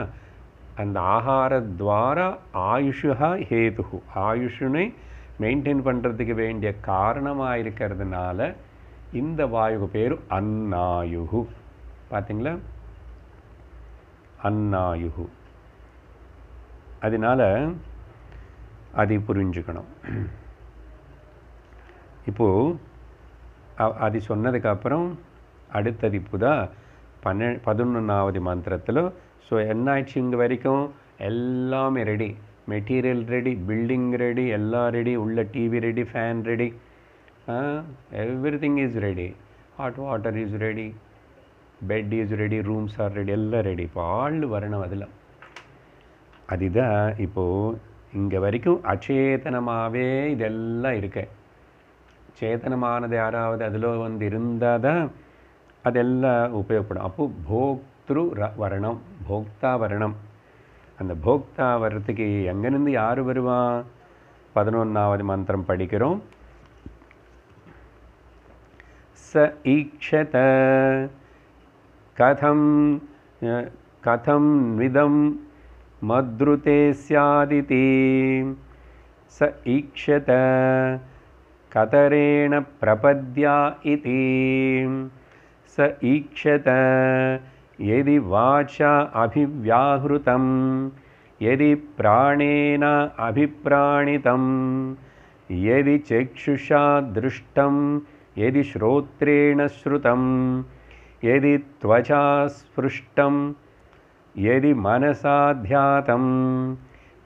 அந்த ஆகாரத்வாரா ஆயுஷா ஹேது, ஆயுஷனை மெயின்டைன் பண்ணுறதுக்கு வேண்டிய காரணமாக இருக்கிறதுனால இந்த வாயு பேர் அன்னாயுகு. பார்த்தீங்களா, அன்னாயுகு. அதனால் அதை புரிஞ்சுக்கணும். இப்போது அது சொன்னதுக்கப்புறம் அடுத்தது இப்போ தான் 11வது மந்திரத்தில். ஸோ என்ன ஆயிடுச்சு, இங்கே வரைக்கும் எல்லாமே ready, material ready, building ready, எல்லாம் ரெடி, உள்ள TV ready, fan ready, everything is ready, hot water is ready, bed is ready, rooms are ready, எல்லாம் ரெடி. இப்போ ஆள் வரணும் அதில். அதுதான் இப்போது இங்கே வரைக்கும் அச்சேதனமாகவே இதெல்லாம் இருக்கு. சேதனமானது யாராவது அதில் வந்து இருந்தால் தான் அதெல்லாம் உபயோகப்படும். அப்போது போக்திரு வரணும், போக்தா வரணும். அந்த போக்தா வர்றதுக்கு எங்கேருந்து யார் வருவான்? 11வது மந்திரம் படிக்கிறோம். ச ஈக்ஷத கதம் விதம் मद्रुते स्यादिति स ईक्षत कतरेण प्रपद्या इति स ईक्षत यदि वाचा अभिव्याहृतं यदि प्राणेन अभिप्राणितं यदि चक्षुषा दृष्टं यदि श्रोत्रेण श्रुतं यदि त्वचा स्पृष्टं यदि मनसा ध्यातं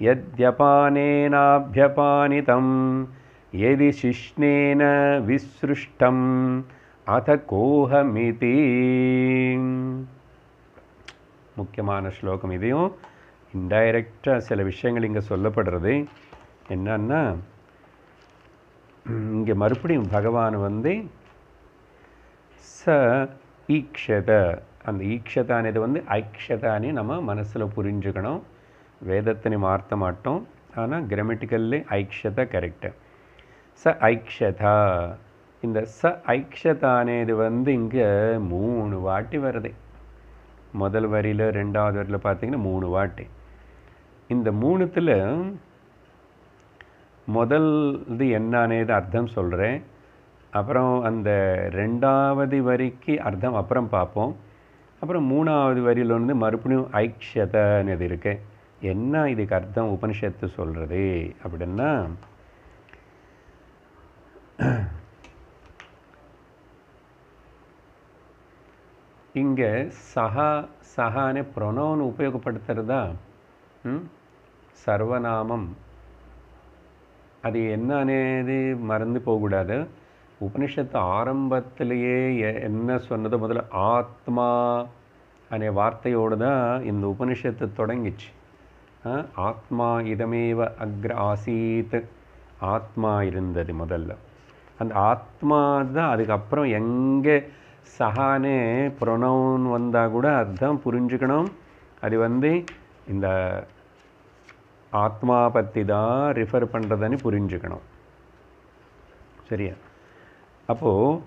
यद्यपानेनाभ्यपानितं यदि शिश्नेन विसृष्टम् अथ कोहमिति முக்கியமான ஸ்லோகம். இதையும் இன்டைரக்டாக சில விஷயங்கள் இங்கே சொல்லப்படுறது என்னன்னா, இங்கே மறுபடியும் பகவான் வந்து ச ஈக்ஷத, அந்த ஈக்ஷதானது வந்து ஐக்ஷதானே நம்ம மனசில் புரிஞ்சுக்கணும். வேதத்தினை மாற்ற மாட்டோம், ஆனால் கிராமட்டிக்கல்லி ஐக்ஷத கரெக்டு. ச ஐக்ஷதா, இந்த ச ஐக்ஷதானது வந்து இங்கே 3 வாட்டி வருது. முதல் வரியில் 2வது வரியில் பார்த்தீங்கன்னா 3 வாட்டி. இந்த 3த்தில் முதல்து என்னன்னது அர்த்தம் சொல்கிறேன், அப்புறம் அந்த 2வது வரிக்கு அர்த்தம் அப்புறம் பார்ப்போம். அப்புறம் 3வது வரியில் வந்து மறுபடியும் ஐக்ஷதன்னு இருக்கு. என்ன இதுக்கு அர்த்தம் உபனிஷத்து சொல்கிறது அப்படின்னா, இங்கே சஹானே ப்ரொனவுன் உபயோகப்படுத்துகிறதா சர்வநாமம், அது என்னன்னது மறந்து போகக்கூடாது. உபனிஷத்து ஆரம்பத்திலேயே என்ன சொன்னதோ முதல்ல ஆத்மா அనే வார்த்தையோடு தான் இந்த உபனிஷத்து தொடங்கிச்சு. ஆத்மா இதமேவ அக்ர ஆசீத், ஆத்மா இருந்தது முதல்ல. அந்த ஆத்மா தான் அதுக்கப்புறம் எங்கே சஹானே ப்ரொனவுன் வந்தால் கூட அர்த்தம் புரிஞ்சுக்கணும். அது வந்து இந்த ஆத்மா பற்றி தான் ரிஃபர் பண்ணுறதுன்னு புரிஞ்சுக்கணும். சரியா? அப்போது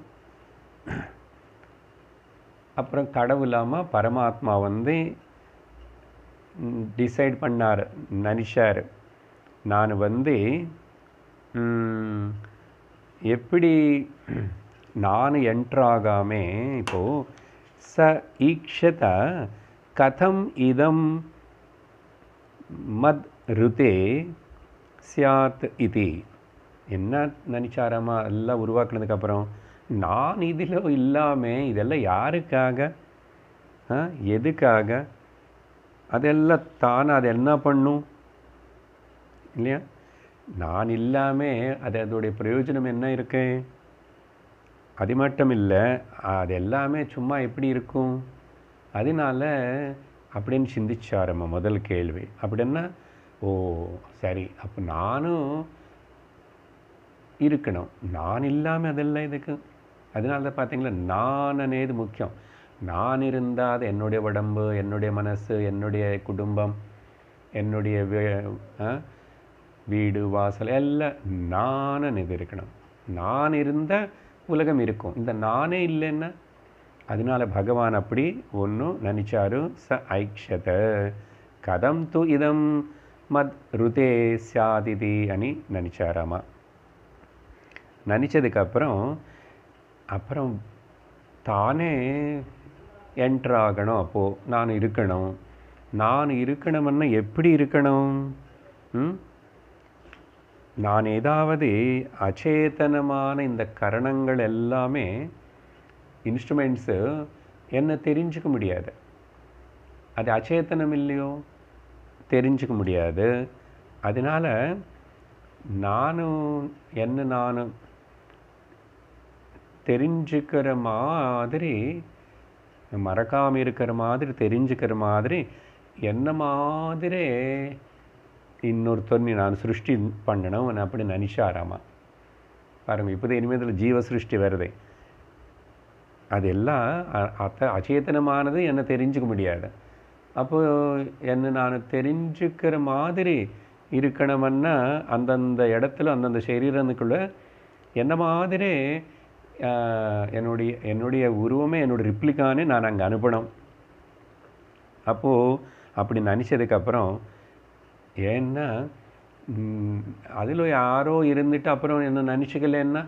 அப்புறம் கடவுளாமல் பரமாத்மா வந்து டிசைட் பண்ணார், நினைச்சார், நான் வந்து எப்படி நான் என்ட்ராகாமே இப்போது ச ஈக்ஷத கதம் இதம் மத் ருதே சியாத் இதி. என்ன நினச்சாராமா எல்லாம் உருவாக்குனதுக்கப்புறம், நான் இதில் இல்லாமல் இதெல்லாம் யாருக்காக, எதுக்காக, அதெல்லாம் தானே அது என்ன பண்ணும் இல்லையா? நான் இல்லாமல் அதோடைய பிரயோஜனம் என்ன இருக்கு? அது மட்டும் இல்லை, அது எல்லாமே சும்மா எப்படி இருக்கும்? அதனால அப்படின்னு சிந்திச்சாரம்மா முதல் கேள்வி. அப்படின்னா ஓ சரி, அப்போ நானும் இருக்கணும், நான் இல்லாமல் அதெல்லாம் இதுக்கு. அதனால தான் பார்த்தீங்களா நான் అనేది முக்கியம். நான் இருந்தால் அது என்னுடைய உடம்பு, என்னுடைய மனசு, என்னுடைய குடும்பம், என்னுடைய வீடு வாசல் எல்லாம் நான் இது இருக்கணும். நான் இருந்தால் உலகம் இருக்கும். இந்த நானே இல்லைன்னா, அதனால பகவான் அப்படி ஒன்றும் நினச்சாரு. ச ஐக்ஷத கதம் து இதம் மத் ருதே சியாதிதி అని நினச்சாராமா. நினச்சதுக்கப்புறம் அப்புறம் தானே என்ட்ராகணும். அப்போது நான் இருக்கணும். நான் இருக்கணும்னா எப்படி இருக்கணும்? நான் ஏதாவது அச்சேதனமான இந்த கரணங்கள் எல்லாமே இன்ஸ்ட்ருமெண்ட்ஸு என்ன தெரிஞ்சுக்க முடியாது. அது அச்சேதனம் இல்லையோ, தெரிஞ்சுக்க முடியாது. அதனால் நான் தெரிஞ்சுக்கிற மாதிரி, மறக்காமல் இருக்கிற மாதிரி, தெரிஞ்சுக்கிற மாதிரி என்ன மாதிரி இன்னொருத்தர் நான் சிருஷ்டி பண்ணணும் அப்படி நினச்சாராமா. பாருங்கள், இப்போது இனிமேல் ஜீவ சிருஷ்டி வருது. அதெல்லாம் அச்சேதனமானது என்ன தெரிஞ்சுக்க முடியாது. அப்போது என்ன நான் தெரிஞ்சுக்கிற மாதிரி இருக்கணும்னா அந்தந்த இடத்துல அந்தந்த சரீரத்துக்குள்ளே என்ன மாதிரி என்னுடைய உருவமே என்னோடய ரிப்ளிக்கானே நான் அங்கே அனுப்பணும். அப்போது அப்படி நினச்சதுக்கப்புறம் ஏன்னா அதில் யாரோ இருந்துட்டு அப்புறம் என்ன நினச்சிக்கலன்னா,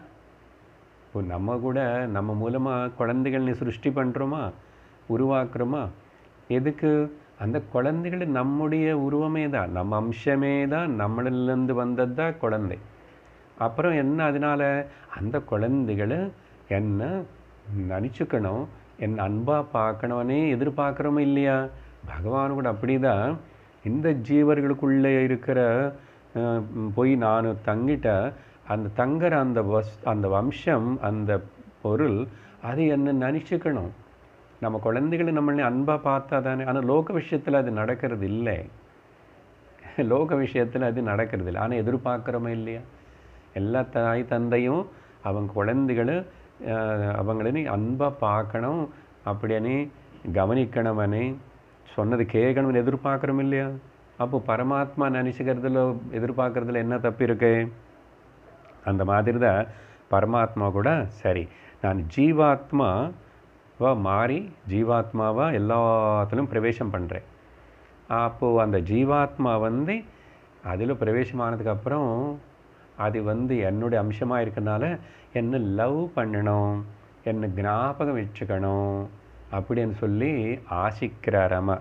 இப்போ நம்ம கூட நம்ம மூலமாக குழந்தைகள் சிருஷ்டி பண்ணுறோமா, உருவாக்குறோமா? எதுக்கு? அந்த குழந்தைகள் நம்முடைய உருவமே தான், நம்ம அம்சமே தான், நம்மளிலேருந்து வந்தது தான் குழந்தை. அப்புறம் என்ன அதனால் அந்த குழந்தைகளை என்ன நினச்சிக்கணும், என் அன்பாக பார்க்கணுன்னே எதிர்பார்க்குறோமோ இல்லையா? பகவான் கூட அப்படி தான் இந்த ஜீவர்களுக்குள்ளே இருக்கிற போய் நான் தங்கிட்ட அந்த தங்குற அந்த வம்சம், அந்த பொருள், அது என்ன நினச்சிக்கணும். நம்ம குழந்தைகளை நம்மளை அன்பாக பார்த்தா தானே. ஆனால் லோக விஷயத்தில் அது நடக்கிறது இல்லை. லோக விஷயத்தில் அது நடக்கிறது இல்லை. ஆனால் எதிர்பார்க்குறோமே இல்லையா? எல்லா தாய் தந்தையும் அவங்க குழந்தைகளை அவங்களே அன்பாக பார்க்கணும், அப்படியே கவனிக்கணுமனே சொன்னது கேட்கணும்னு எதிர்பார்க்குறோம் இல்லையா? அப்போ பரமாத்மா நினச்சிக்கிறதுல எதிர்பார்க்குறதுல என்ன தப்பு இருக்கு? அந்த மாதிரி தான் பரமாத்மா கூட சரி, நான் ஜீவாத்மாவா மாறி ஜீவாத்மாவா எல்லாத்துலேயும் பிரவேசம் பண்ணுறேன். அப்போது அந்த ஜீவாத்மா அதில் பிரவேசமானதுக்கப்புறம் அது என்னுடைய அம்சமாக இருக்கனால என்னை லவ் பண்ணணும், என்னை ஞாபகம் வச்சுக்கணும் அப்படின்னு சொல்லி ஆசிக்கிறாராமா.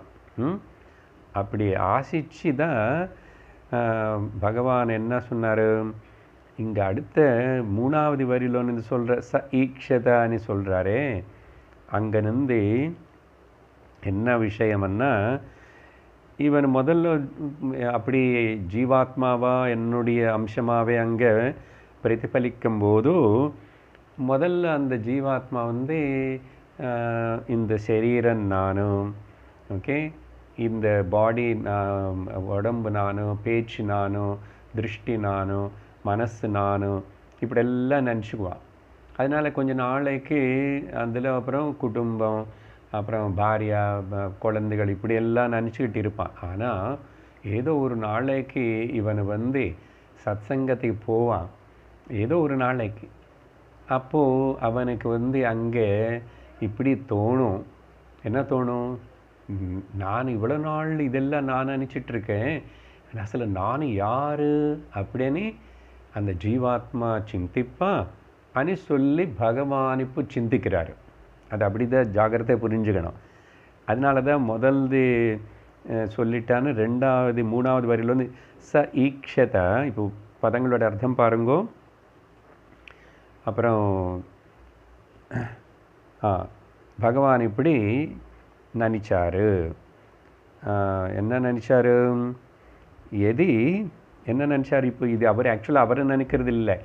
அப்படி ஆசிச்சு தான் பகவான் என்ன சொன்னார், இங்கே அடுத்த 3வது வரியிலோன்னு சொல்கிற ச ஈக்ஷதான்னு சொல்கிறாரே, அங்கேருந்து என்ன விஷயம்னா, இவன் முதல்ல அப்படி ஜீவாத்மாவா என்னுடைய அம்சமாகவே அங்கே பிரதிபலிக்கும் போது முதல்ல அந்த ஜீவாத்மா இந்த சரீரம் நானும், ஓகே, இந்த பாடி உடம்பு நானும், பேச்சு நானும், திருஷ்டி நானும், மனசு நானும், இப்படியெல்லாம் நினச்சிக்குவான். அதனால் கொஞ்சம் நாளைக்கு அதில் அப்புறம் குடும்பம், அப்புறம் பாரியா, குழந்தைகள் இப்படியெல்லாம் நினச்சிக்கிட்டு இருப்பான். ஆனால் ஏதோ ஒரு நாளைக்கு இவன் சத்சங்கத்துக்கு போவான், ஏதோ ஒரு நாளைக்கு. அப்போது அவனுக்கு அங்கே இப்படி தோணும். என்ன தோணும்? நான் இவ்வளோ நாள் இதெல்லாம் நான் நினச்சிட்ருக்கேன், அசలు நான் யார் அப்படின்னு அந்த ஜீவாத்மா சிந்திப்பான் అని சொல்லி பகவான் இப்போ சிந்திக்கிறார். அது அப்படி தான் ஜாகிரதை புரிஞ்சுக்கணும். அதனால தான் முதல்து சொல்லிட்டான்னு 2வது 3வது வரியில் ச ஈக்ஷத. இப்போ பதங்களோட அர்த்தம் பாருங்கோ. அப்புறம் பகவான் இப்படி நினச்சாரு. என்ன நினச்சாரு? என்ன நினச்சார்? இப்போ இது அவர் ஆக்சுவலாக அவர் நினைக்கிறது இல்லை.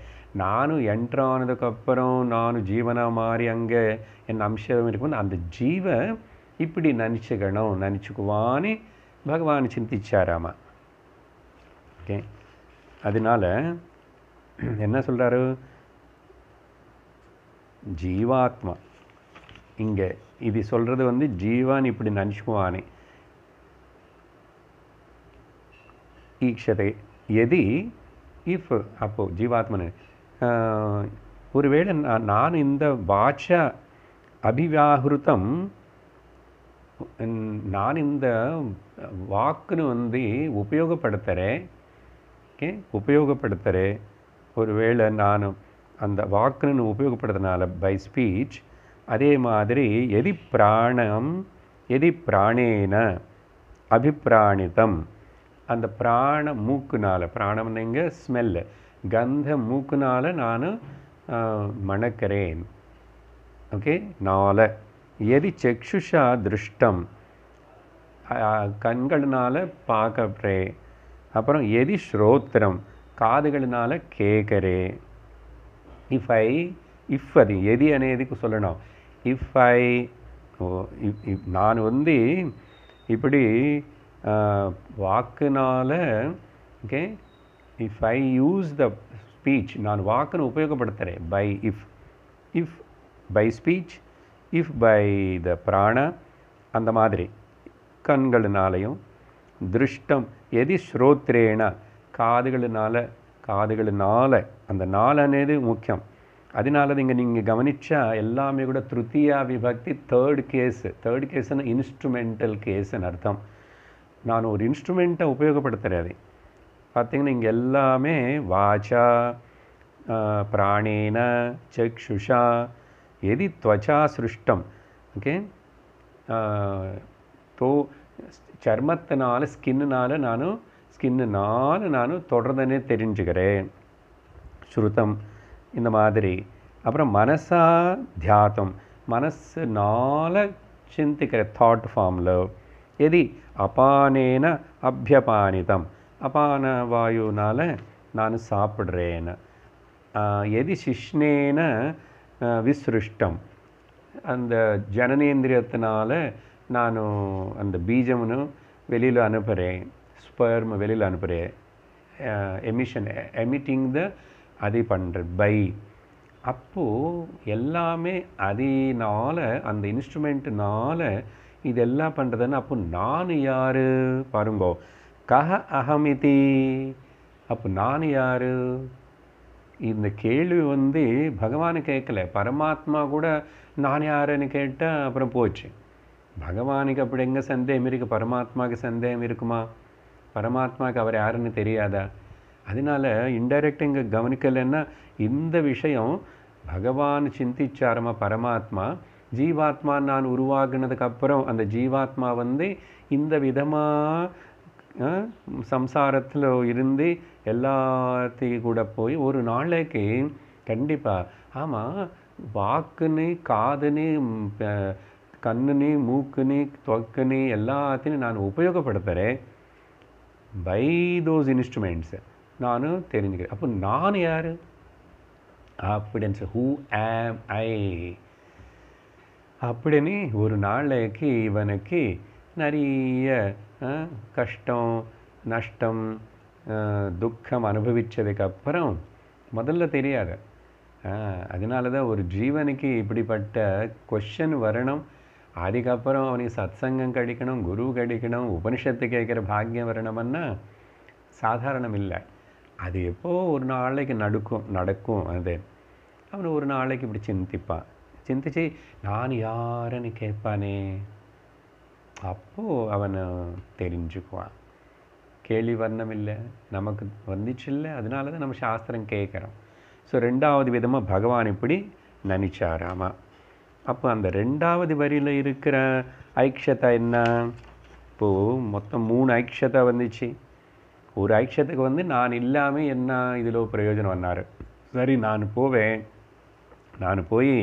நானும் என்ட்ரானதுக்கப்புறம் நானும் ஜீவனாக மாறி அங்கே என் அம்சம் இருக்கும், அந்த ஜீவ இப்படி நினச்சிக்குவான்னு பகவான் சிந்திச்சாராமா. ஓகே, அதனால் என்ன சொல்கிறாரு? ஜீவாத்மா இங்கே இது சொல்கிறது ஜீவான் இப்படி நினச்சிக்குவானே. ஈக்ஷதை எதி இஃப், அப்போது ஜீவாத்மனு ஒருவேளை நான் இந்த வாச்ச அபிவியாகிருத்தம், நான் இந்த வாக்குன்னு உபயோகப்படுத்துகிறேன். ஓகே, உபயோகப்படுத்துகிறேன். ஒருவேளை நான் அந்த வாக்குன்னு உபயோகப்படுத்துறதுனால பை ஸ்பீச், அதே மாதிரி எதி பிராணேன அபிப்பிராணிதம், அந்த பிராண மூக்குனால், பிராணம்னுங்க ஸ்மெல்லு, கந்த மூக்குனால் நான் மணக்கிறேன். ஓகே, நால எதி சக்ஷுஷா திருஷ்டம், கண்களினால் பார்க்கறேன். அப்புறம் எதி ஸ்ரோத்திரம், காதுகளினால் கேட்குறேன். இஃப் அது எதி అనేదిக்கு சொல்லணும். இஃப் நான் இப்படி வாக்குனால், okay, if I use the speech, நான் வாக்குன்னு உபயோகப்படுத்துகிறேன். By if by speech, if by the பிராண, அந்த மாதிரி கண்களினாலையும், திருஷ்டம் எதி ஸ்ரோத்ரேன, காதுகளினால், அந்த நாள் అనేది முக்கியம். அதனால நீங்கள் கவனித்தா எல்லாமே கூட திருத்தியா விபக்தி தேர்ட் கேஸ்ன்னு இன்ஸ்ட்ருமெண்டல் கேஸ்ன்னு அர்த்தம். நான் ஒரு இன்ஸ்ட்ருமெண்ட்டை உபயோகப்படுத்துகிறேன். பார்த்தீங்கன்னா இங்கே எல்லாமே வாச்சா பிராணேன சக்ஷுஷா எதி त्वचा சிருஷ்டம். ஓகே, தோ சர்மத்தினால ஸ்கின்னுனால நான் தொடர்ந்தனே தெரிஞ்சுக்கிறேன். ஸ்ருதம் இந்த மாதிரி. அப்புறம் மனசா தியாத்தம், மனசுனால சிந்திக்கிற தாட் ஃபார்மில். எதி அபானேன அபியபானிதம், அபான வாயுனால நான் சாப்பிட்றேன். எதி சிஷ்ணேன விஸ்ருஷ்டம், அந்த ஜனனேந்திரியத்தினால நான் அந்த பீஜம்னு வெளியில் அனுப்புகிறேன், ஸ்பெர்ம் வெளியில் அனுப்புகிறேன், எமிட்டிங் அதை பண்ணுறேன் பை. அப்போது எல்லாமே அதனால், அந்த இன்ஸ்ட்ருமெண்ட்டுனால இதெல்லாம் பண்ணுறதுன்னு. அப்போ நான் யார் பாருங்கோ, கஹ அகமிதி. அப்போ நான் யார்? இந்த கேள்வி பகவானை கேட்கல, பரமாத்மா கூட நான் யாருன்னு கேட்டால் அப்புறம் போச்சு. பகவானுக்கு அப்படி எங்கே சந்தேகம் இருக்குது? பரமாத்மாவுக்கு சந்தேகம் இருக்குமா? பரமாத்மாவுக்கு அவர் யாருன்னு தெரியாதா? அதனால இன்டைரக்ட் இங்கே கவனிக்கலைன்னா இந்த விஷயம் பகவான் சிந்திச்சாரமா பரமாத்மா. ஜீவாத்மா நான் உருவாகினதுக்கப்புறம் அந்த ஜீவாத்மா இந்த விதமாக சம்சாரத்தில் இருந்து எல்லாத்தையும் கூட போய் ஒரு நாளைக்கு கண்டிப்பாக ஆமாம் வாக்குன்னு காதுன்னு கண்ணுன்னு மூக்குன்னு தொக்குன்னு எல்லாத்தையும் நான் உபயோகப்படுத்துகிறேன். பை தோஸ் இன்ஸ்ட்ருமெண்ட்ஸ் நான் தெரிஞ்சுக்கிறேன். அப்போ நான் யார் அப்படின்னு ஹூ ஆம் ஐ அப்படின்னு ஒரு நாளைக்கு இவனுக்கு நிறைய கஷ்டம் நஷ்டம் துக்கம் அனுபவித்ததுக்கப்புறம் முதல்ல தெரியாது. அதனால தான் ஒரு ஜீவனுக்கு இப்படிப்பட்ட கொஷன் வரணும். அதுக்கப்புறம் அவனுக்கு சத்சங்கம் கிடைக்கணும், குரு கிடைக்கணும், உபனிஷத்து கேட்குற பாக்கியம் வரணும்னா சாதாரணம் இல்லை. அது எப்போ ஒரு நாளைக்கு நடக்கும். அது அவன் ஒரு நாளைக்கு இப்படி சிந்திப்பான். சிந்திச்சு நான் யாருன்னு கேட்பானே, அப்போது அவன் தெரிஞ்சுக்குவான். கேள்வி வர்ணம் இல்லை, நமக்கு வந்துச்சு இல்லை, அதனால தான் நம்ம சாஸ்திரம் கேட்குறோம். ஸோ ரெண்டாவது விதமாக பகவான் இப்படி நினைச்சாராமா. அப்போ அந்த ரெண்டாவது வரியில் இருக்கிற ஐக்ஷதா என்ன? இப்போது மொத்தம் 3 ஐக்ஷதா வந்துச்சு. ஒரு ஐக்ஷத்துக்கு நான் இல்லாமல் என்ன இதில் பிரயோஜனம் வந்தார். சரி நான் போவேன், நான் போய்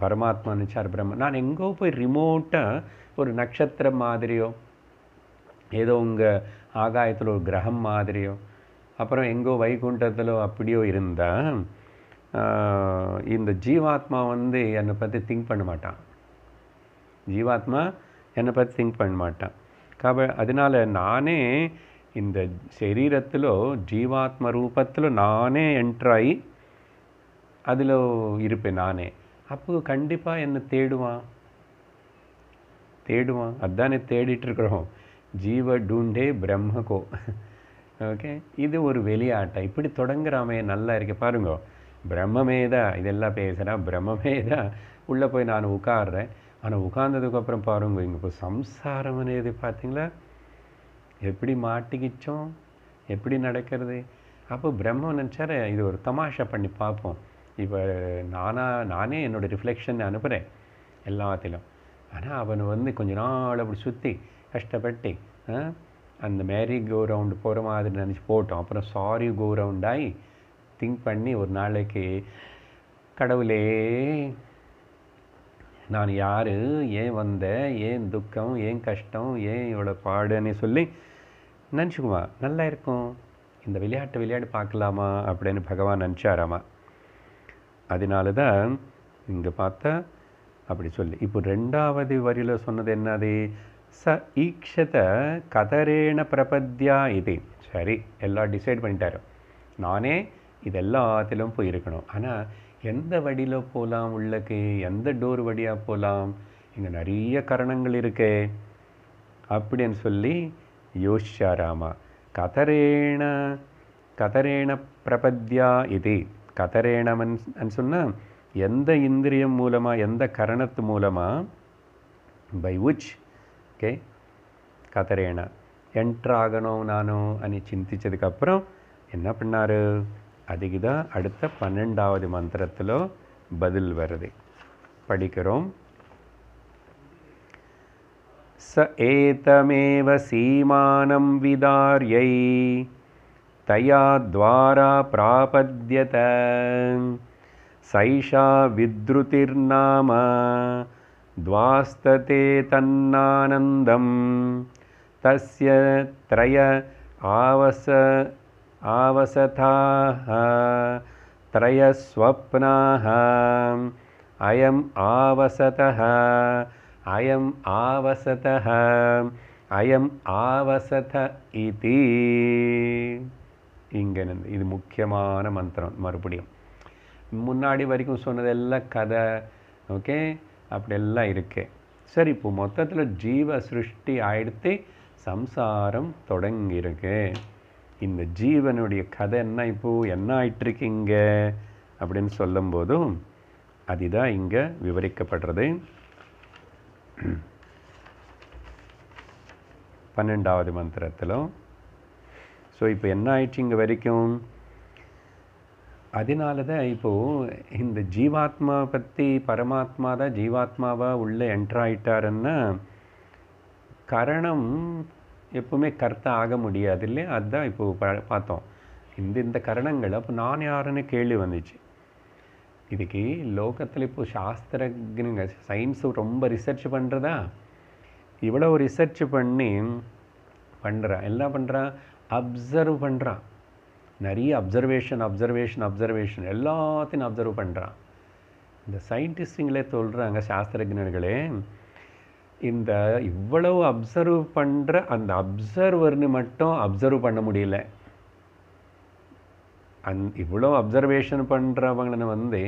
பரமாத்மா நினைச்சார் பிரம்ம, நான் எங்கோ போய் ரிமோட்டாக ஒரு நட்சத்திரம் மாதிரியோ ஏதோ உங்கள் ஆகாயத்தில் ஒரு கிரகம் மாதிரியோ அப்புறம் எங்கோ வைகுண்டத்திலோ அப்படியோ இருந்தால் இந்த ஜீவாத்மா என்னை பற்றி திங்க் பண்ண மாட்டான். ஜீவாத்மா என்னை பற்றி திங்க் பண்ண மாட்டான். அதனால் நானே இந்த சரீரத்திலோ ஜீவாத்ம ரூபத்தில் நானே என்ட்ராகி அதில் இருப்பேன் நானே. அப்போ கண்டிப்பாக என்னை தேடுவான். அதானே தேடிட்டுருக்குறோம். ஜீவ டூண்டே பிரம்மகோ. ஓகே, இது ஒரு வெளியாட்டம். இப்படி தொடங்குறாமே நல்லா இருக்கு பாருங்க. பிரம்மமே தான் இதெல்லாம் பேசுகிறா, பிரம்மமே தான் உள்ளே போய் நான் உட்கார்றேன். ஆனால் உட்கார்ந்ததுக்கப்புறம் பாருங்க, இங்கே இப்போ சம்சாரம் అనేది பார்த்தீங்களா எப்படி மாட்டிக்கிச்சோம், எப்படி நடக்கிறது. அப்போ பிரம்மம் நினச்சார இது ஒரு தமாஷா பண்ணி பார்ப்போம். இப்போ நானே என்னோடய ரிஃப்ளெக்ஷன் அனுப்புகிறேன் எல்லாத்திலும். ஆனால் அவன் கொஞ்ச நாள் அப்படி சுற்றி கஷ்டப்பட்டு அந்த மேரி கோ ரவுண்டு போகிற மாதிரி நினச்சி போட்டோம். அப்புறம் சாரி கோ ரவுண்டாகி திங்க் பண்ணி ஒரு நாளைக்கு கடவுளே நான் யார், ஏன் வந்தேன், ஏன் துக்கம், ஏன் கஷ்டம், ஏன் இவ்வளோ பாடுன்னு சொல்லி நினச்சிக்குவான். நல்லா இருக்கும், இந்த விளையாட்டு பார்க்கலாமா அப்படின்னு பகவான் நினச்சாராமா. அதனால தான் இங்கே பார்த்தா அப்படி சொல்லி. இப்போ ரெண்டாவது வரியில் சொன்னது என்னது? ச ஈக்ஷத கதரேண பிரபத்யா இது. சரி, எல்லாம் டிசைட் பண்ணிட்டாரு. நானே இது எல்லாத்திலும் போய் இருக்கணும். ஆனால் எந்த வழியில் போகலாம், உள்ளக்கு எந்த டோர் வழியாக போகலாம், இங்கே நிறைய கரணங்கள் இருக்கே அப்படின்னு சொல்லி யோசிச்சாராமா. கதரேண பிரபத்யா இது. கதரேணம்னு சொன்னால் எந்த இந்திரியம் மூலமாக, எந்த கரணத்து மூலமாக, பை விச், ஓகே, கதரேண என்ட்ரு ஆகணும் நானும் అని చింతించதுக்கப்புறம் என்ன பண்ணார்? அதுக்கு தான் அடுத்த 12வது மந்திரத்தில் பதில் வருது. படிக்கிறோம். स एतमेव सीमानं विदार्यै तया द्वारा प्रापद्यत सैषा विद्रुतिर्नाम द्वास्तते तन्नानन्दं तस्य त्रय आवसथाः त्रयस्वप्नाः अयम् आवसतः अयम् आवसतः अयम् आवसत इति. இங்கே இது முக்கியமான மந்திரம். மறுபடியும் முன்னாடி வரைக்கும் சொன்னதெல்லாம் கதை, ஓகே, அப்படியெல்லாம் இருக்கு. சரி, இப்போ மொத்தத்தில் ஜீவ சிருஷ்டி ஆயிடுத்து, சம்சாரம் தொடங்கியிருக்கு. இந்த ஜீவனுடைய கதை என்ன ஆயிட்டிருக்கு இங்கே அப்படின்னு சொல்லும்போதும் அதுதான் இங்கே விவரிக்கப்படுறது. 12வது மந்திரத்தில். ஸோ இப்போ என்ன ஆயிடுச்சு இங்கே வரைக்கும்? அதனால தான் இப்போது இந்த ஜீவாத்மா பற்றி பரமாத்மா தான் ஜீவாத்மாவாக உள்ளே என்ட்ராயிட்டாருன்னா கரணம் எப்பவுமே கர்த்தா ஆக முடியாது இல்லையா? அதுதான் இப்போது பார்த்தோம். இந்த கரணங்கள் அப்போ நான் யாருன்னு கேள்வி வந்துச்சு. இதுக்கு லோகத்தில் இப்போ சாஸ்திரஜனுங்க சயின்ஸு ரொம்ப ரிசர்ச் பண்ணுறதா, இவ்வளோ ரிசர்ச் பண்ணி பண்ணுறான். என்ன பண்ணுறான்? அப்சர்வ் பண்ணுறான். நிறைய அப்சர்வேஷன் எல்லாத்தையும் அப்சர்வ் பண்ணுறான். இந்த சயின்டிஸ்டுங்களே சொல்கிறாங்க, சாஸ்திரஜர்களே, இந்த இவ்வளவு அப்சர்வ் பண்ணுற அந்த அப்சர்வர்னு மட்டும் அப்சர்வ் பண்ண முடியல. இவ்வளோ அப்சர்வேஷன் பண்ணுறவங்களை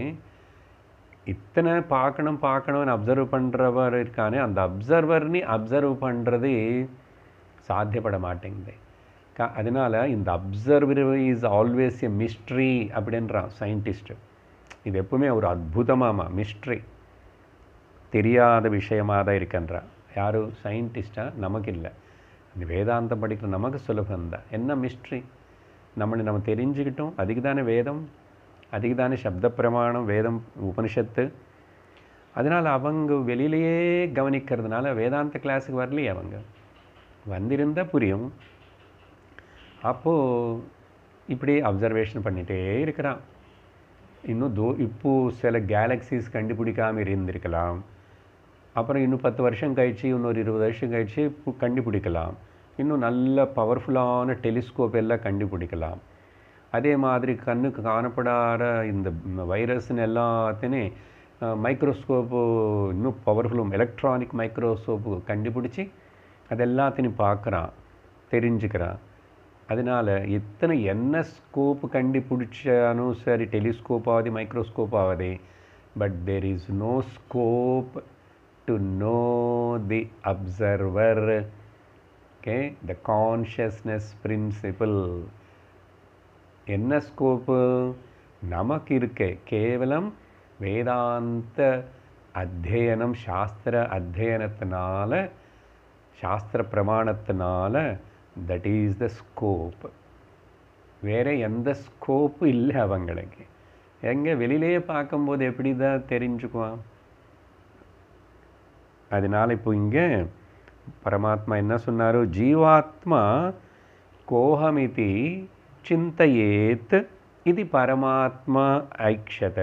இத்தனை பார்க்கணும்னு அப்சர்வ் பண்ணுறவர் இருக்கானே, அந்த அப்சர்வர்னு அப்சர்வ் பண்ணுறது சாத்தியப்பட மாட்டேங்குது. அதனால் இந்த observer is always a mystery அப்படின்றான் சயின்டிஸ்ட்டு. இது எப்பவுமே ஒரு அற்புதமாக மிஸ்ட்ரி, தெரியாத விஷயமாக தான் இருக்கின்றான். யாரும் சயின்டிஸ்டாக நமக்கு இல்லை. இந்த வேதாந்தம் படிக்கிற நமக்கு சுலபந்தான். என்ன மிஸ்ட்ரி நம்ம தெரிஞ்சுக்கிட்டோம். அதுக்கு தானே வேதம், அதுக்கு தானே சப்த பிரமாணம், வேதம் உபனிஷத்து. அதனால் அவங்க வெளியிலேயே கவனிக்கிறதுனால வேதாந்த கிளாஸுக்கு வரலையே. அவங்க வந்திருந்தால் புரியும். அப்போது இப்படி அப்சர்வேஷன் பண்ணிகிட்டே இருக்கிறான். இன்னும் இப்போது சில கேலக்சிஸ் கண்டுபிடிக்காமல் இருந்திருக்கலாம். அப்புறம் இன்னும் 10 வருஷம் கழிச்சு, இன்னொரு 20 வருஷம் கழிச்சு கண்டுபிடிக்கலாம். இன்னும் நல்ல பவர்ஃபுல்லான டெலிஸ்கோப் எல்லாம் கண்டுபிடிக்கலாம். அதே மாதிரி கண்ணுக்கு காணப்படாத இந்த வைரஸ்ன்னு எல்லாத்தையும் மைக்ரோஸ்கோப்பு, இன்னும் பவர்ஃபுல்லும் எலக்ட்ரானிக் மைக்ரோஸ்கோப்பு கண்டுபிடிச்சி அதெல்லாத்தையும் பார்க்குறான், தெரிஞ்சுக்கிறான். அதனால் எத்தனை என்ன ஸ்கோப் கண்டுபிடிச்சாலும் சரி, டெலிஸ்கோப் ஆகுது, மைக்ரோஸ்கோப் ஆகுது, but there is no scope to no the observer. Okay, the consciousness principle. என்ன ஸ்கோப்பு நமக்கு இருக்கு? கேவலம் வேதாந்த அத்தியனம், சாஸ்திர அத்தியனத்தினால, சாஸ்திர பிரமாணத்தினால, தட் இஸ் த ஸ்கோப். வேறு எந்த ஸ்கோப்பு இல்லை அவங்களுக்கு. எங்கே வெளியிலேயே பார்க்கும்போது எப்படி தான் தெரிஞ்சுக்குவான்? அதனால் இப்போ இங்கே பரமாத்மா என்ன சொன்னாரோ, ஜீவாத்மா கோஹமிதி சிந்தையேத் இது பரமாத்மா ஐக்ஷத.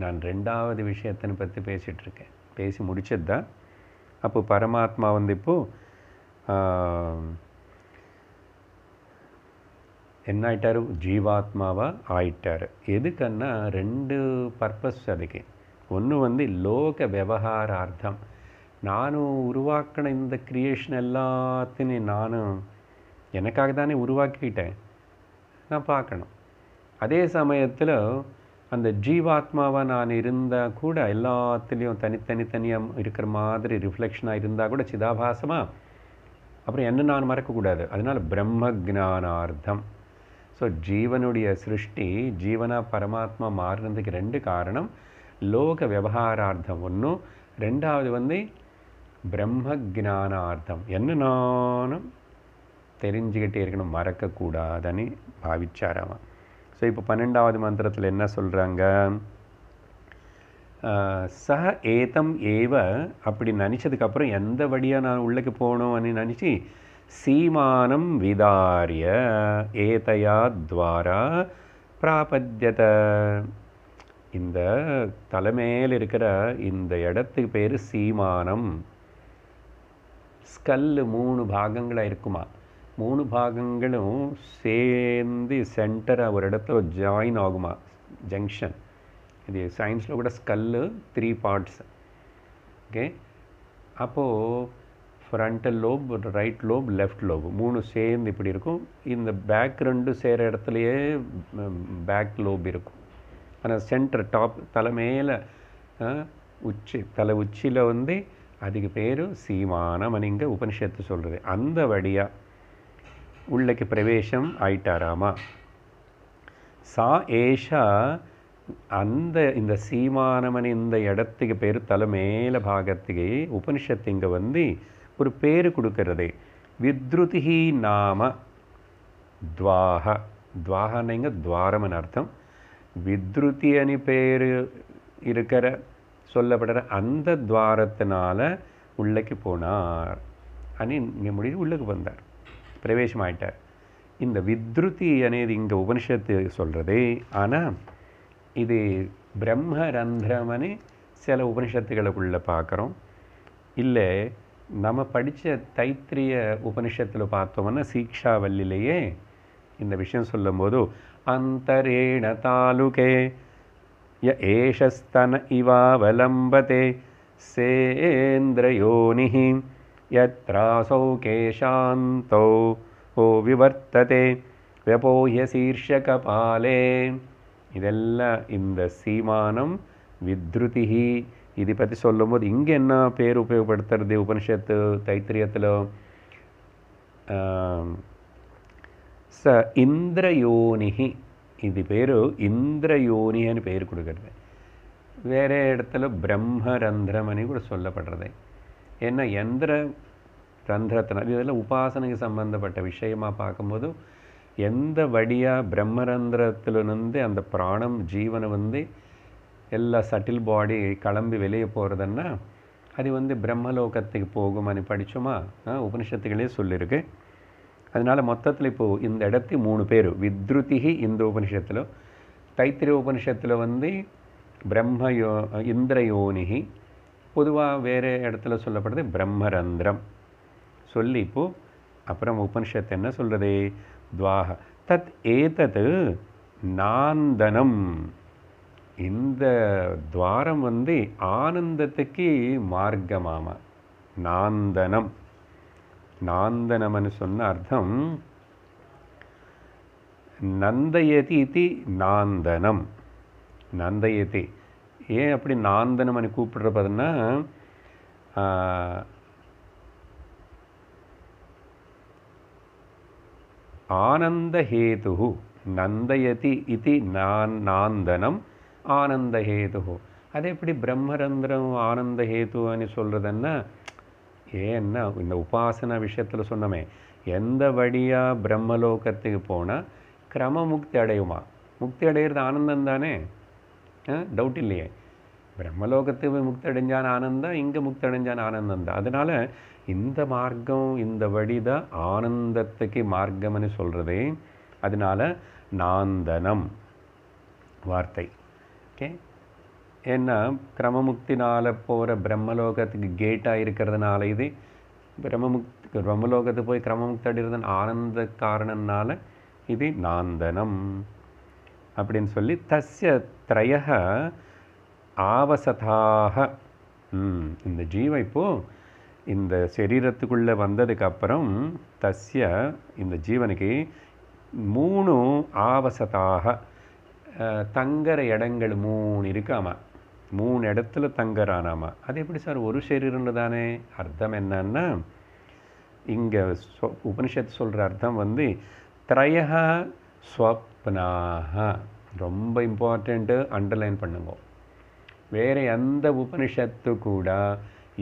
நான் 2வது விஷயத்தை பற்றி பேசிகிட்ருக்கேன், பேசி முடிச்சது தான். அப்போ பரமாத்மா இப்போது என்ன ஆயிட்டார்? ஜீவாத்மாவாக ஆயிட்டார். எதுக்குன்னா 2 பர்பஸ் அதுக்கு. ஒன்று லோக விவகாரார்த்தம். நானும் உருவாக்கின இந்த கிரியேஷன் எல்லாத்தையும் நானும் எனக்காக தானே உருவாக்கிக்கிட்டேன், நான் பார்க்கணும். அதே சமயத்தில் அந்த ஜீவாத்மாவாக நான் இருந்தால் கூட எல்லாத்துலேயும் தனித்தனியாக இருக்கிற மாதிரி ரிஃப்ளெக்ஷனாக இருந்தால் கூட சிதாபாசமாக, அப்புறம் என்ன நான் மறக்கக்கூடாது. அதனால் பிரம்ம ஜானார்த்தம். ஸோ ஜீவனுடைய சிருஷ்டி, ஜீவனாக பரமாத்மா மாறினதுக்கு 2 காரணம். லோக விவகாரார்த்தம் ஒன்றும், 2வது பிரம்ம ஜானார்த்தம் என்ன நானும் தெரிஞ்சுக்கிட்டே இருக்கணும், மறக்கக்கூடாதுன்னு பாவிச்சாராமா. ஸோ இப்போ 12வது மந்திரத்தில் என்ன சொல்கிறாங்க, சஹ ஏதம் ஏவ அப்படி நினச்சதுக்கப்புறம் எந்த வழியாக நான் உள்ளக்கு போகணும்னு நினச்சி சீமானம் விதாரிய ஏதையா துவாரா பிராபத்யத. இந்த தலைமையில் இருக்கிற இந்த இடத்துக்கு பேர் சீமானம். ஸ்கல்லு 3 பாகங்களாக இருக்குமா, 3 பாகங்களும் சேர்ந்து சென்டராக ஒரு இடத்துல ஜாயின் ஆகுமா, ஜங்ஷன். இது சயின்ஸில் கூட ஸ்கல்லு 3 பார்ட்ஸ். ஓகே, அப்போது frontal lobe, right lobe, left lobe 3 சேர்ந்து இப்படி இருக்கும். இந்த பேக் 2 சேர இடத்துலையே பேக் லோப் இருக்கும். ஆனால் சென்டர் டாப் தலை மேலே தலை உச்சியில் வந்து அதுக்கு பேர் சீமானம் இங்கே உபனிஷத்து சொல்கிறது. அந்த வழியாக உள்ளக்கு பிரவேசம் ஆயிட்டாராமா. சா ஏஷா இந்த சீமானமன் இந்த இடத்துக்கு பேர் தலை மேலே பாகத்துக்கு உபனிஷத்து இங்கே வந்து ஒரு பேர் கொடுக்கறது. வித்ருதிஹி நாம துவாஹ. துவாகனைங்க துவாரம்னு அர்த்தம். வித்ருதி அணி பேர் இருக்கிற சொல்லப்படுற அந்த துவாரத்தினால உள்ளக்கு போனார் అని இங்கே முடிவு உள்ளக்கு வந்தார், பிரவேசம் ஆயிட்டார். இந்த வித்ருதி అనేది இங்கே உபனிஷத்து சொல்கிறது. ஆனால் இது பிரம்மரந்திரமனு சில உபனிஷத்துகளுக்குள்ளே பார்க்குறோம். இல்லை நம்ம படித்த தைத்திரிய உபனிஷத்தில் பார்த்தோம்னா சீக்ஷாவல்லிலேயே இந்த விஷயம் சொல்லும்போது அந்தரேண தாலுகே ய ஏஷஸ்தன இவாவலம்பதே சேந்திரயோனிஹி யத்ராசௌ கேஷாந்தோ ஓ விவர்த்ததே ವ್ಯಪೋಹ್ಯ ಶೀರ್ಷಕಪಾலே. இதெல்லாம் இந்த சீமானம் வித்ருதிஹி இதை பற்றி சொல்லும்போது இங்கே என்ன பேர் உபயோகப்படுத்துறது உபனிஷத்து தைத்திரியத்தில், ச இந்திரயோனிஹி. இது பேர் இந்திரயோனி అని பேர் கொடுக்கறது. வேறு இடத்துல பிரம்மரந்திரம் అని கூட சொல்லப்படுறது. ஏன்னா எந்திர ரந்திரத்தினால் இதெல்லாம் உபாசனைக்கு சம்பந்தப்பட்ட விஷயமாக பார்க்கும்போது எந்த வழியாக பிரம்மரந்திரத்திலிருந்து அந்த பிராணம் ஜீவனை வந்து எல்லா சட்டில் பாடி கிளம்பி வெளியே போகிறதுன்னா அது வந்து பிரம்மலோகத்துக்கு போகும்னு படித்தோமா, உபனிஷத்துகளே சொல்லியிருக்கு. அதனால் மொத்தத்தில் இப்போது இந்த இடத்துக்கு 3 பேர் வித்ருதிஹி இந்த உபனிஷத்தில், தைத்திரிய உபனிஷத்தில் வந்து இந்திரயோனிஹி, பொதுவாக வேறு இடத்துல சொல்லப்படுறது பிரம்மரந்திரம் சொல்லி இப்போது அப்புறம் உபனிஷத்து என்ன சொல்கிறது, துவாக தத் ஏதத் நாந்தனம். இந்த துவாரம் வந்து ஆனந்தத்துக்கு மார்க்கமாமா. நாந்தனம், நாந்தனம்னு சொன்ன அர்த்தம் நந்தயதி இது நாந்தனம். நந்தயதி ஏன் அப்படி நாந்தனம்னு கூப்பிடுறதுன்னா ஆனந்தஹேது. நந்தயதி இது நாந்தனம் ஆனந்தஹேது. அது எப்படி பிரம்மரந்திரம் ஆனந்தஹேது అని சொல்கிறதுன்னா, ஏன்னா இந்த உபாசனா விஷயத்தில் சொன்னோமே, எந்த வழியாக பிரம்மலோகத்துக்கு போனால் கிரமமுக்தி அடையுமா. முக்தி அடைகிறது ஆனந்தம் தானே, டவுட் இல்லையே. பிரம்மலோகத்துக்கு முக்தி அடைஞ்சான் ஆனந்தம், இங்கே முக்தி அடைஞ்சான் ஆனந்தம் தான். அதனால் இந்த மார்க்கம் இந்த வழி தான் ஆனந்தத்துக்கு மார்க்கம்னு சொல்கிறது. அதனால் நாந்தனம் வார்த்தை. ஓகே, ஏன்னா கிரமமுக்தினால் போகிற பிரம்மலோகத்துக்கு கேட்டாக இருக்கிறதுனால இது பிரம்மலோகத்துக்கு போய் கிரமமுக்தி அடைகிறது ஆனந்த காரணனால இது நாந்தனம் அப்படின்னு சொல்லி தஸ்ய த்ரய ஆவசதாக. இந்த ஜீவன் இப்போது இந்த சரீரத்துக்குள்ளே வந்ததுக்கப்புறம் தஸ்ய இந்த ஜீவனுக்கு 3 ஆவசதாக தங்குற இடங்கள் 3 இருக்காமா. 3 இடத்துல தங்குறானாமா. அது எப்படி சார் ஒரு சரீரம்னு தானே? அர்த்தம் என்னன்னா இங்கே உபனிஷத்து சொல்கிற அர்த்தம் வந்து த்ரயஹ ஸ்வப்னாக. ரொம்ப இம்பார்ட்டண்ட்டு, அண்டர்லைன் பண்ணுங்க. வேறு எந்த உபனிஷத்து கூட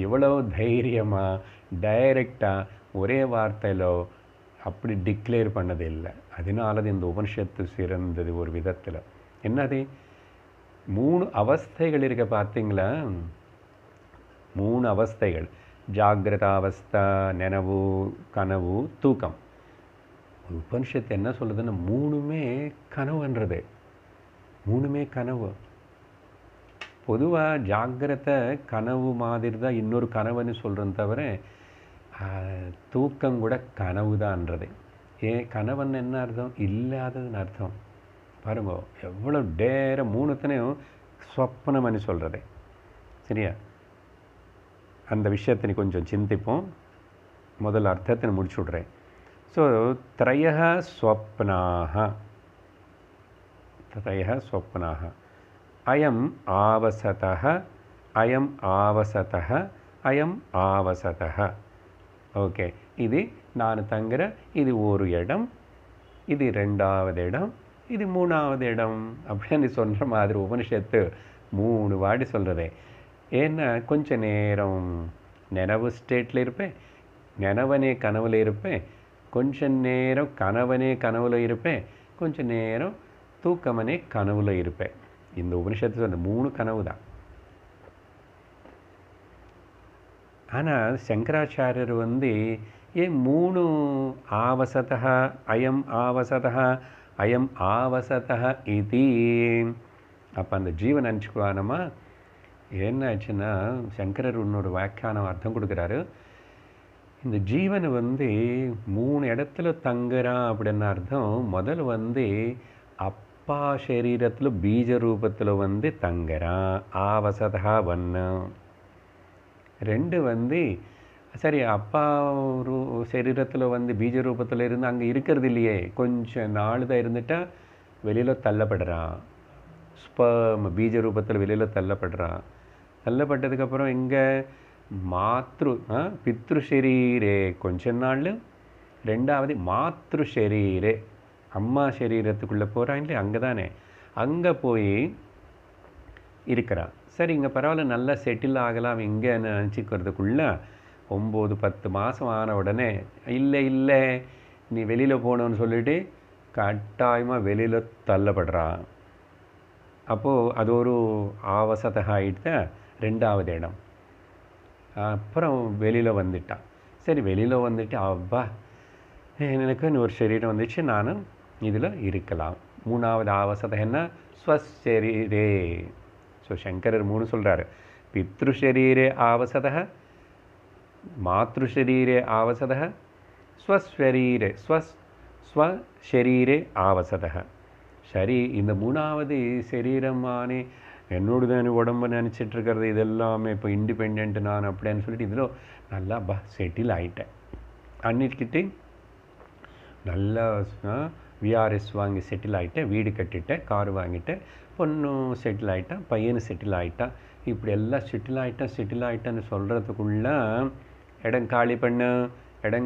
இவ்வளோ தைரியமாக டைரெக்டாக ஒரே வார்த்தையில் அப்படி டிக்ளேர் பண்ணது இல்லை. அதனால இந்த உபனிஷத்து சிறந்தது ஒரு விதத்தில். என்னது 3 அவஸ்தைகள் இருக்க பார்த்தீங்களா? 3 அவஸ்தைகள்: ஜாகிரத அவஸ்தா, நினைவு, கனவு, தூக்கம். உபனிஷத்து என்ன சொல்லுதுன்னா 3மே கனவுன்றது. 3மே கனவு. பொதுவாக ஜாகிரத கனவு மாதிரி தான் இன்னொரு கனவுன்னு சொல்கிறோம் தவிர தூக்கம் கூட கனவு தான்ன்றது. கனவுன்னு என்ன அர்த்தம்? இல்லாததுன்னு அர்த்தம். பாருங்க எவ்வளோ டேர 3த்தனையும் ஸ்வப்னம்னு சொல்கிறது. சரியா? அந்த விஷயத்தை கொஞ்சம் சிந்திப்போம். முதல் அர்த்தத்தை முடிச்சு விட்றேன். ஸோ த்ரயः ஸ்வப்னாः, த்ரயः ஸ்வப்னாः. அயம் ஆவசதः, அயம் ஆவசதः, அயம் ஆவசதः. ஓகே, இது நான் தங்குற இது ஒரு இடம், இது 2வது இடம், இது 3வது இடம் அப்படின்னு சொல்கிற மாதிரி உபனிஷத்து 3 வாட்டி சொல்கிறதே. ஏன்னா கொஞ்ச நேரம் நினைவு ஸ்டேட்டில் இருப்பேன், நினைவனே கனவுல இருப்பேன், கொஞ்ச நேரம் கனவனே கனவுல இருப்பேன், கொஞ்ச நேரம் தூக்கமனே கனவுல இருப்பேன். இந்த உபனிஷத்து சொன்ன 3 கனவு தான். ஆனால் சங்கராச்சாரியர் ஏன் 3 ஆவசதः, அயம் ஆவசதः, அயம் ஆவசதः இது. அப்போ அந்த ஜீவன் நினச்சிக்குவானமா என்ன ஆச்சுன்னா, சங்கரர் இன்னொரு வியாக்கியானம் அர்த்தம் கொடுக்குறாரு. இந்த ஜீவன் 3 இடத்துல தங்குறான் அப்படின்னு அர்த்தம். முதல் அப்பா சரீரத்தில் பீஜ ரூபத்தில் தங்குறான், ஆவசதா ஒன்று. 2 சரி அப்பா ஒரு சரீரத்தில் பீஜ ரூபத்தில் இருந்து அங்கே இருக்கிறது இல்லையே, கொஞ்சம் நாள் தான் இருந்துட்டா வெளியில் தள்ளப்படுறான். ஸ்பர்ம் பீஜ ரூபத்தில் வெளியில் தள்ளப்படுறான். தள்ளப்பட்டதுக்கப்புறம் இங்கே பித்ரு ஷரீரே கொஞ்ச நாள், 2வது மாத்ரு ஷரீரே அம்மா சரீரத்துக்குள்ளே போகிறான் இல்லையா, அங்கே தானே, அங்கே போய் இருக்கிறான். சரி இங்கே பரவாயில்ல, நல்லா செட்டில் ஆகலாம் இங்கே நினச்சிக்கிறதுக்குள்ளே 9-10 மாதம் ஆன உடனே இல்லை நீ வெளியில் போகணுன்னு சொல்லிட்டு கட்டாயமாக வெளியில் தள்ளப்படுறான். அப்போது அது ஒரு ஆவசதக ஆகிட்டு 2வது இடம். அப்புறம் வெளியில் வந்துட்டான். சரி வெளியில் வந்துட்டு அப்பா எனக்கு ஒரு சரீரம் வந்துச்சு, நானும் இதில் இருக்கலாம். 3வது ஆவசதக என்ன? ஸ்வசரீரே. ஸோ சங்கரர் 3 சொல்கிறாரு. பித்ரு ஷரீரே ஆவசதக, மாத்ரு ஷரீரே ஆவசதக, ஸ்வஸ்வரீரே ஸ்வசரீரே ஆவசதக. சரி இந்த 3வது சரீரமானே என்னோடதான உடம்பு நினச்சிட்டு இருக்கிறது இதெல்லாமே இப்போ இண்டிபெண்ட் நான் அப்படின்னு சொல்லிட்டு இதில் நல்லா செட்டில் ஆகிட்டேன். அன்னிக்கிட்டு நல்லா விஆர்எஸ் வாங்கி செட்டில் ஆகிட்டேன், வீடு கட்டிட்டேன், கார் வாங்கிட்டேன், பொண்ணும் செட்டில் ஆகிட்டான், பையனும் செட்டில் ஆகிட்டான். இப்படி எல்லாம் செட்டில் ஆகிட்டான்னு சொல்கிறதுக்குள்ள இடம்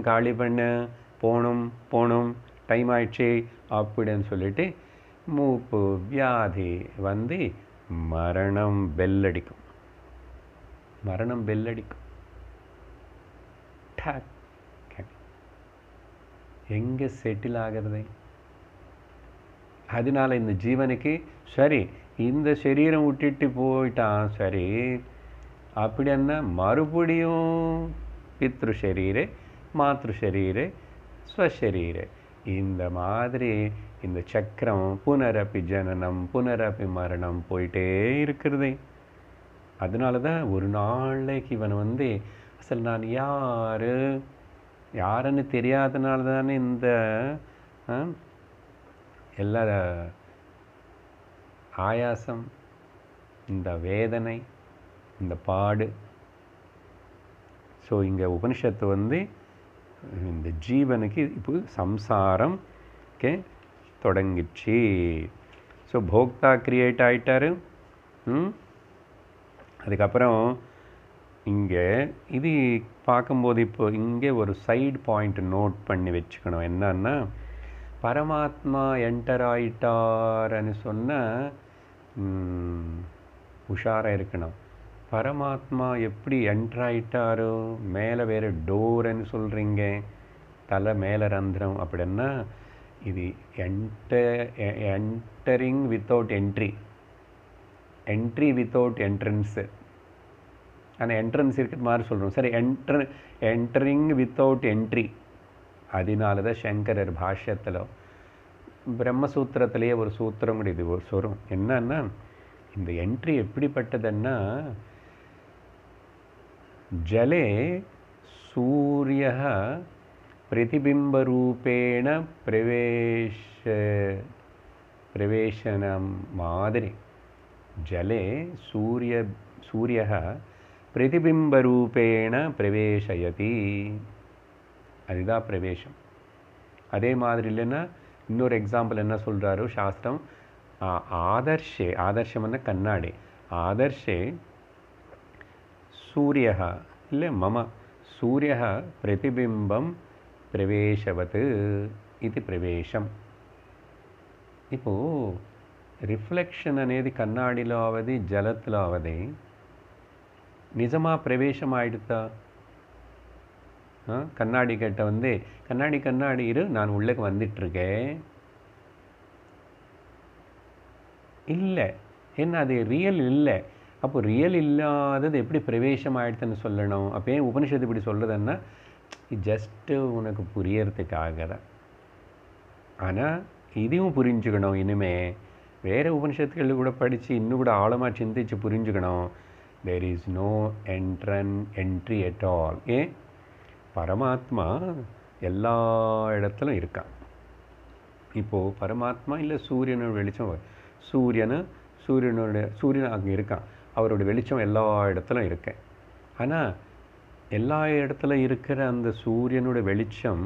காலி பண்ணு போகணும் டைம் ஆயிடுச்சு அப்படின்னு சொல்லிட்டு மூப்பு வியாதி மரணம் பெல்லடிக்கும். எங்கே செட்டில் ஆகிறது? அதனால இந்த ஜீவனுக்கு சரி இந்த சரீரம் விட்டுட்டு போயிட்டான், சரி அப்படின்னா மறுபடியும் பித்ரு ஷரீரே மாத்ரு ஷரீரே ஸ்வசரீரே, இந்த மாதிரி இந்த சக்கரம் புனரப்பி ஜனனம் புனரப்பி மரணம் போயிட்டே இருக்கிறது. அதனால தான் ஒரு நாளைக்கு இவன் அசல் நான் யாருன்னு தெரியாதனால தானே இந்த எல்லா ஆயாசம், இந்த வேதனை, இந்த பாடு. ஸோ இங்கே உபனிஷத்து இந்த ஜீவனுக்கு இப்போ சம்சாரம் தொடங்கிடுச்சு. ஸோ போக்தா கிரியேட் ஆகிட்டாரு. அதுக்கப்புறம் இங்கே இது பார்க்கும்போது இப்போ இங்கே ஒரு சைடு பாயிண்ட் நோட் பண்ணி வச்சுக்கணும். என்னன்னா பரமாத்மா என்டர் ஆயிட்டார்னு சொன்னால் உஷாராக இருக்கணும். பரமாத்மா எப்படி என்டர் ஆயிட்டாரோ, மேலே வேறு டோர்ன்னு சொல்கிறீங்க, தலை மேலே ரந்திரம் அப்படின்னா இது entering without entry without entrance. ஆனால் என்ட்ரன்ஸ் இருக்கிற மாதிரி சொல்கிறோம். சரி, என்டரிங் வித்தவுட் என்ட்ரி. அதனால தான் சங்கரர் பாஷ்யத்தில் பிரம்மசூத்திரத்திலேயே ஒரு சூத்திரம் கூட இது வரும். என்னன்னா, இந்த என்ட்ரி எப்படிப்பட்டதுன்னா, ஜலே சூரிய பிரதிபிம்பரூபேண பிரவேசனம் மாதிரி. ஜலே சூரிய பிரதிபிம்பரூபேண பிரவேசயதி, அதுதான் பிரவேசம். அதே மாதிரி இல்லைன்னா இன்னொரு எக்ஸாம்பிள் என்ன சொல்கிறாரோ சாஸ்திரம், ஆதர்ஷம்னா கண்ணாடி, ஆதர்ஷே சூரிய இல்லை மம சூரிய பிரதிபிம்பம் பிரவேசவத் இது பிரவேசம். இப்போது రిఫ్లెక్షన్ అనేది కన్నాడిలో అవది జలత్లో అవది நிஜமாக பிரவேசம் ஆயிடுதா? கண்ணாடி கிட்ட வந்து கண்ணாடி இரு, நான் உள்ளக்கு வந்துட்டுருக்கேன் இல்லை, ஏன்னா அது ரியல் இல்லை. அப்போ ரியல் இல்லாதது எப்படி பிரவேசம் ஆயிடுதுன்னு சொல்லணும்? அப்போ ஏன் உபனிஷத்து இப்படி சொல்லுதுன்னா, ஜஸ்ட்டு உனக்கு புரியறதுக்காக தான். ஆனால் இதையும் புரிஞ்சுக்கணும். இனிமே வேறு உபனிஷத்துக்கள் கூட படித்து இன்னும் கூட ஆழமாக சிந்தித்து புரிஞ்சுக்கணும். There is no entry at all. ஏன்? பரமாத்மா எல்லா இடத்துலும் இருக்கான். இப்போது பரமாத்மா இல்லை சூரியனோட வெளிச்சம், சூரியன் அங்கே இருக்கான், அவரோட வெளிச்சம் எல்லா இடத்துலும் இருக்கேன். ஆனால் எல்லா இடத்துல இருக்கிற அந்த சூரியனோட வெளிச்சம்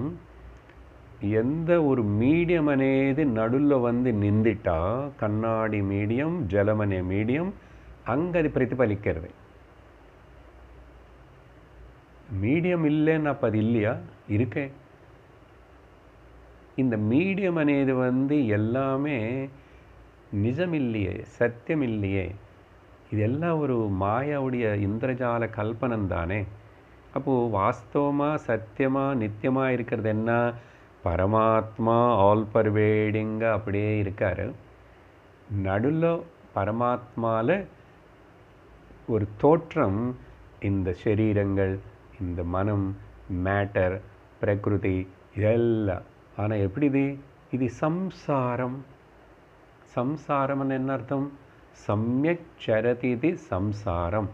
எந்த ஒரு மீடியம் అనేది నడుల్లో வந்து నిందిటా, కన్నాడి మీడియం జలం అనే మీడియం அங்கே அது பிரதிபலிக்கிறது. மீடியம் இல்லைன்னு அப்போ அது இல்லையா? இருக்கே. இந்த மீடியம் అనేది வந்து எல்லாமே நிஜம் இல்லையே, சத்தியம் இல்லையே, இதெல்லாம் ஒரு மாயாவுடைய இந்திரஜால கல்பனம் தானே. அப்போது வாஸ்தவமாக சத்தியமாக நித்தியமாக இருக்கிறது என்ன? பரமாத்மா ஆல் பர்வேடிங்காக அப்படியே இருக்கார். நடுவில் பரமாத்மாவில் ஒரு தோற்றம் இந்த சரீரங்கள், இந்த மனம், மேட்டர், பிரகிருதி இதெல்லாம். ஆனால் எப்படி இது சம்சாரம். சம்சாரம்னு என்ன அர்த்தம்? சமயக் சரதி இது சம்சாரம்.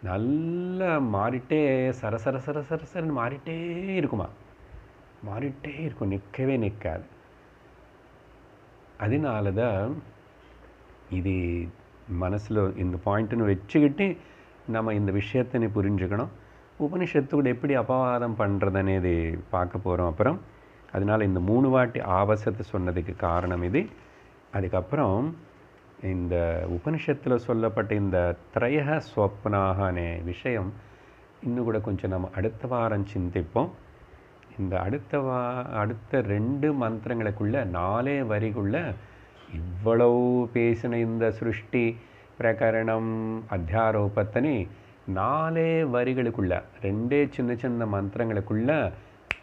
நல்லா மாறிட்டே சரசரன்னு மாறிட்டே இருக்குமா, மாறிட்டே இருக்கும், நிற்கவே நிற்காது. அதனால தான் இது மனசில் இந்த பாயிண்ட்டுன்னு வச்சுக்கிட்டு நம்ம இந்த விஷயத்தினை புரிஞ்சுக்கணும். உபனிஷத்தோடு எப்படி அபவாதம் பண்ணுறதுன்னு பார்க்க போகிறோம் அப்புறம். அதனால் இந்த 3 வாட்டி ஆவசத்தை சொன்னதுக்கு காரணம் இது. அதுக்கப்புறம் இந்த உபனிஷத்தில் சொல்லப்பட்ட இந்த திரய ஸ்வப்னாகனே விஷயம் இன்னும் கூட கொஞ்சம் நம்ம அடுத்த வாரம் சிந்திப்போம். இந்த அடுத்த 2 மந்திரங்களுக்குள்ள 4 வரிக்குள்ள இவ்வளவு பேசின இந்த சிருஷ்டி பிரகரணம் அத்தியாரோபத்தனி 4 வரிகளுக்குள்ள 2 சின்ன மந்திரங்களுக்குள்ள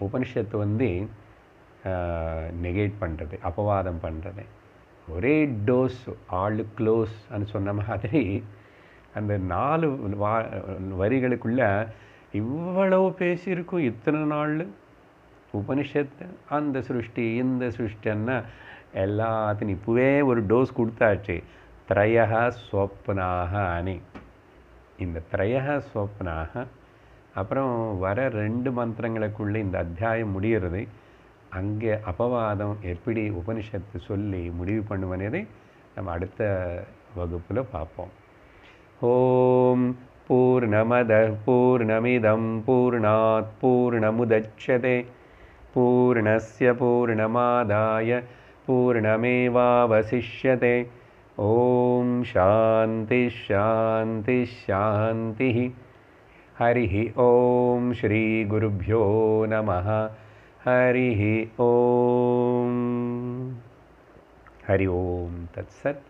உபனிஷத்து வந்து நெகேட் பண்ணுறது, அபவாதம் பண்ணுறது. ஒரே டோஸ் ஆள் க்ளோஸ் அன்னு சொன்ன மாதிரி அந்த 4 வரிகளுக்குள்ள இவ்வளவு பேசியிருக்கும். இத்தனை நாள் உபனிஷத்து அந்த சிருஷ்டி இந்த சிருஷ்டின்னா எல்லாத்தையும் இப்போவே ஒரு டோஸ் கொடுத்தாச்சு. திரய ஸ்வப்னாக அணி, இந்த திரய ஸ்வப்னாக. அப்புறம் வர 2 மந்திரங்களுக்குள்ளே இந்த அத்தியாயம் முடிகிறது. அங்கே அபவாதம் எப்படி உபனிஷத்து சொல்லி முடிவு பண்ணுவதை நம்ம அடுத்த வகுப்பில் பார்ப்போம். ஓம் பூர்ணமத பூர்ணமிதம் பூர்ணாத் பூர்ணமுதச்யதே பூர்ணஸ்ய பூர்ணமாதாய பூர்ணமேவாவசிஷ்யதே. ஓம் சாந்தி ஷாந்தி ஷாந்தி. ஹரி ஓம் ஸ்ரீ குருப்யோ நமः. हरि ओम तत्सत्.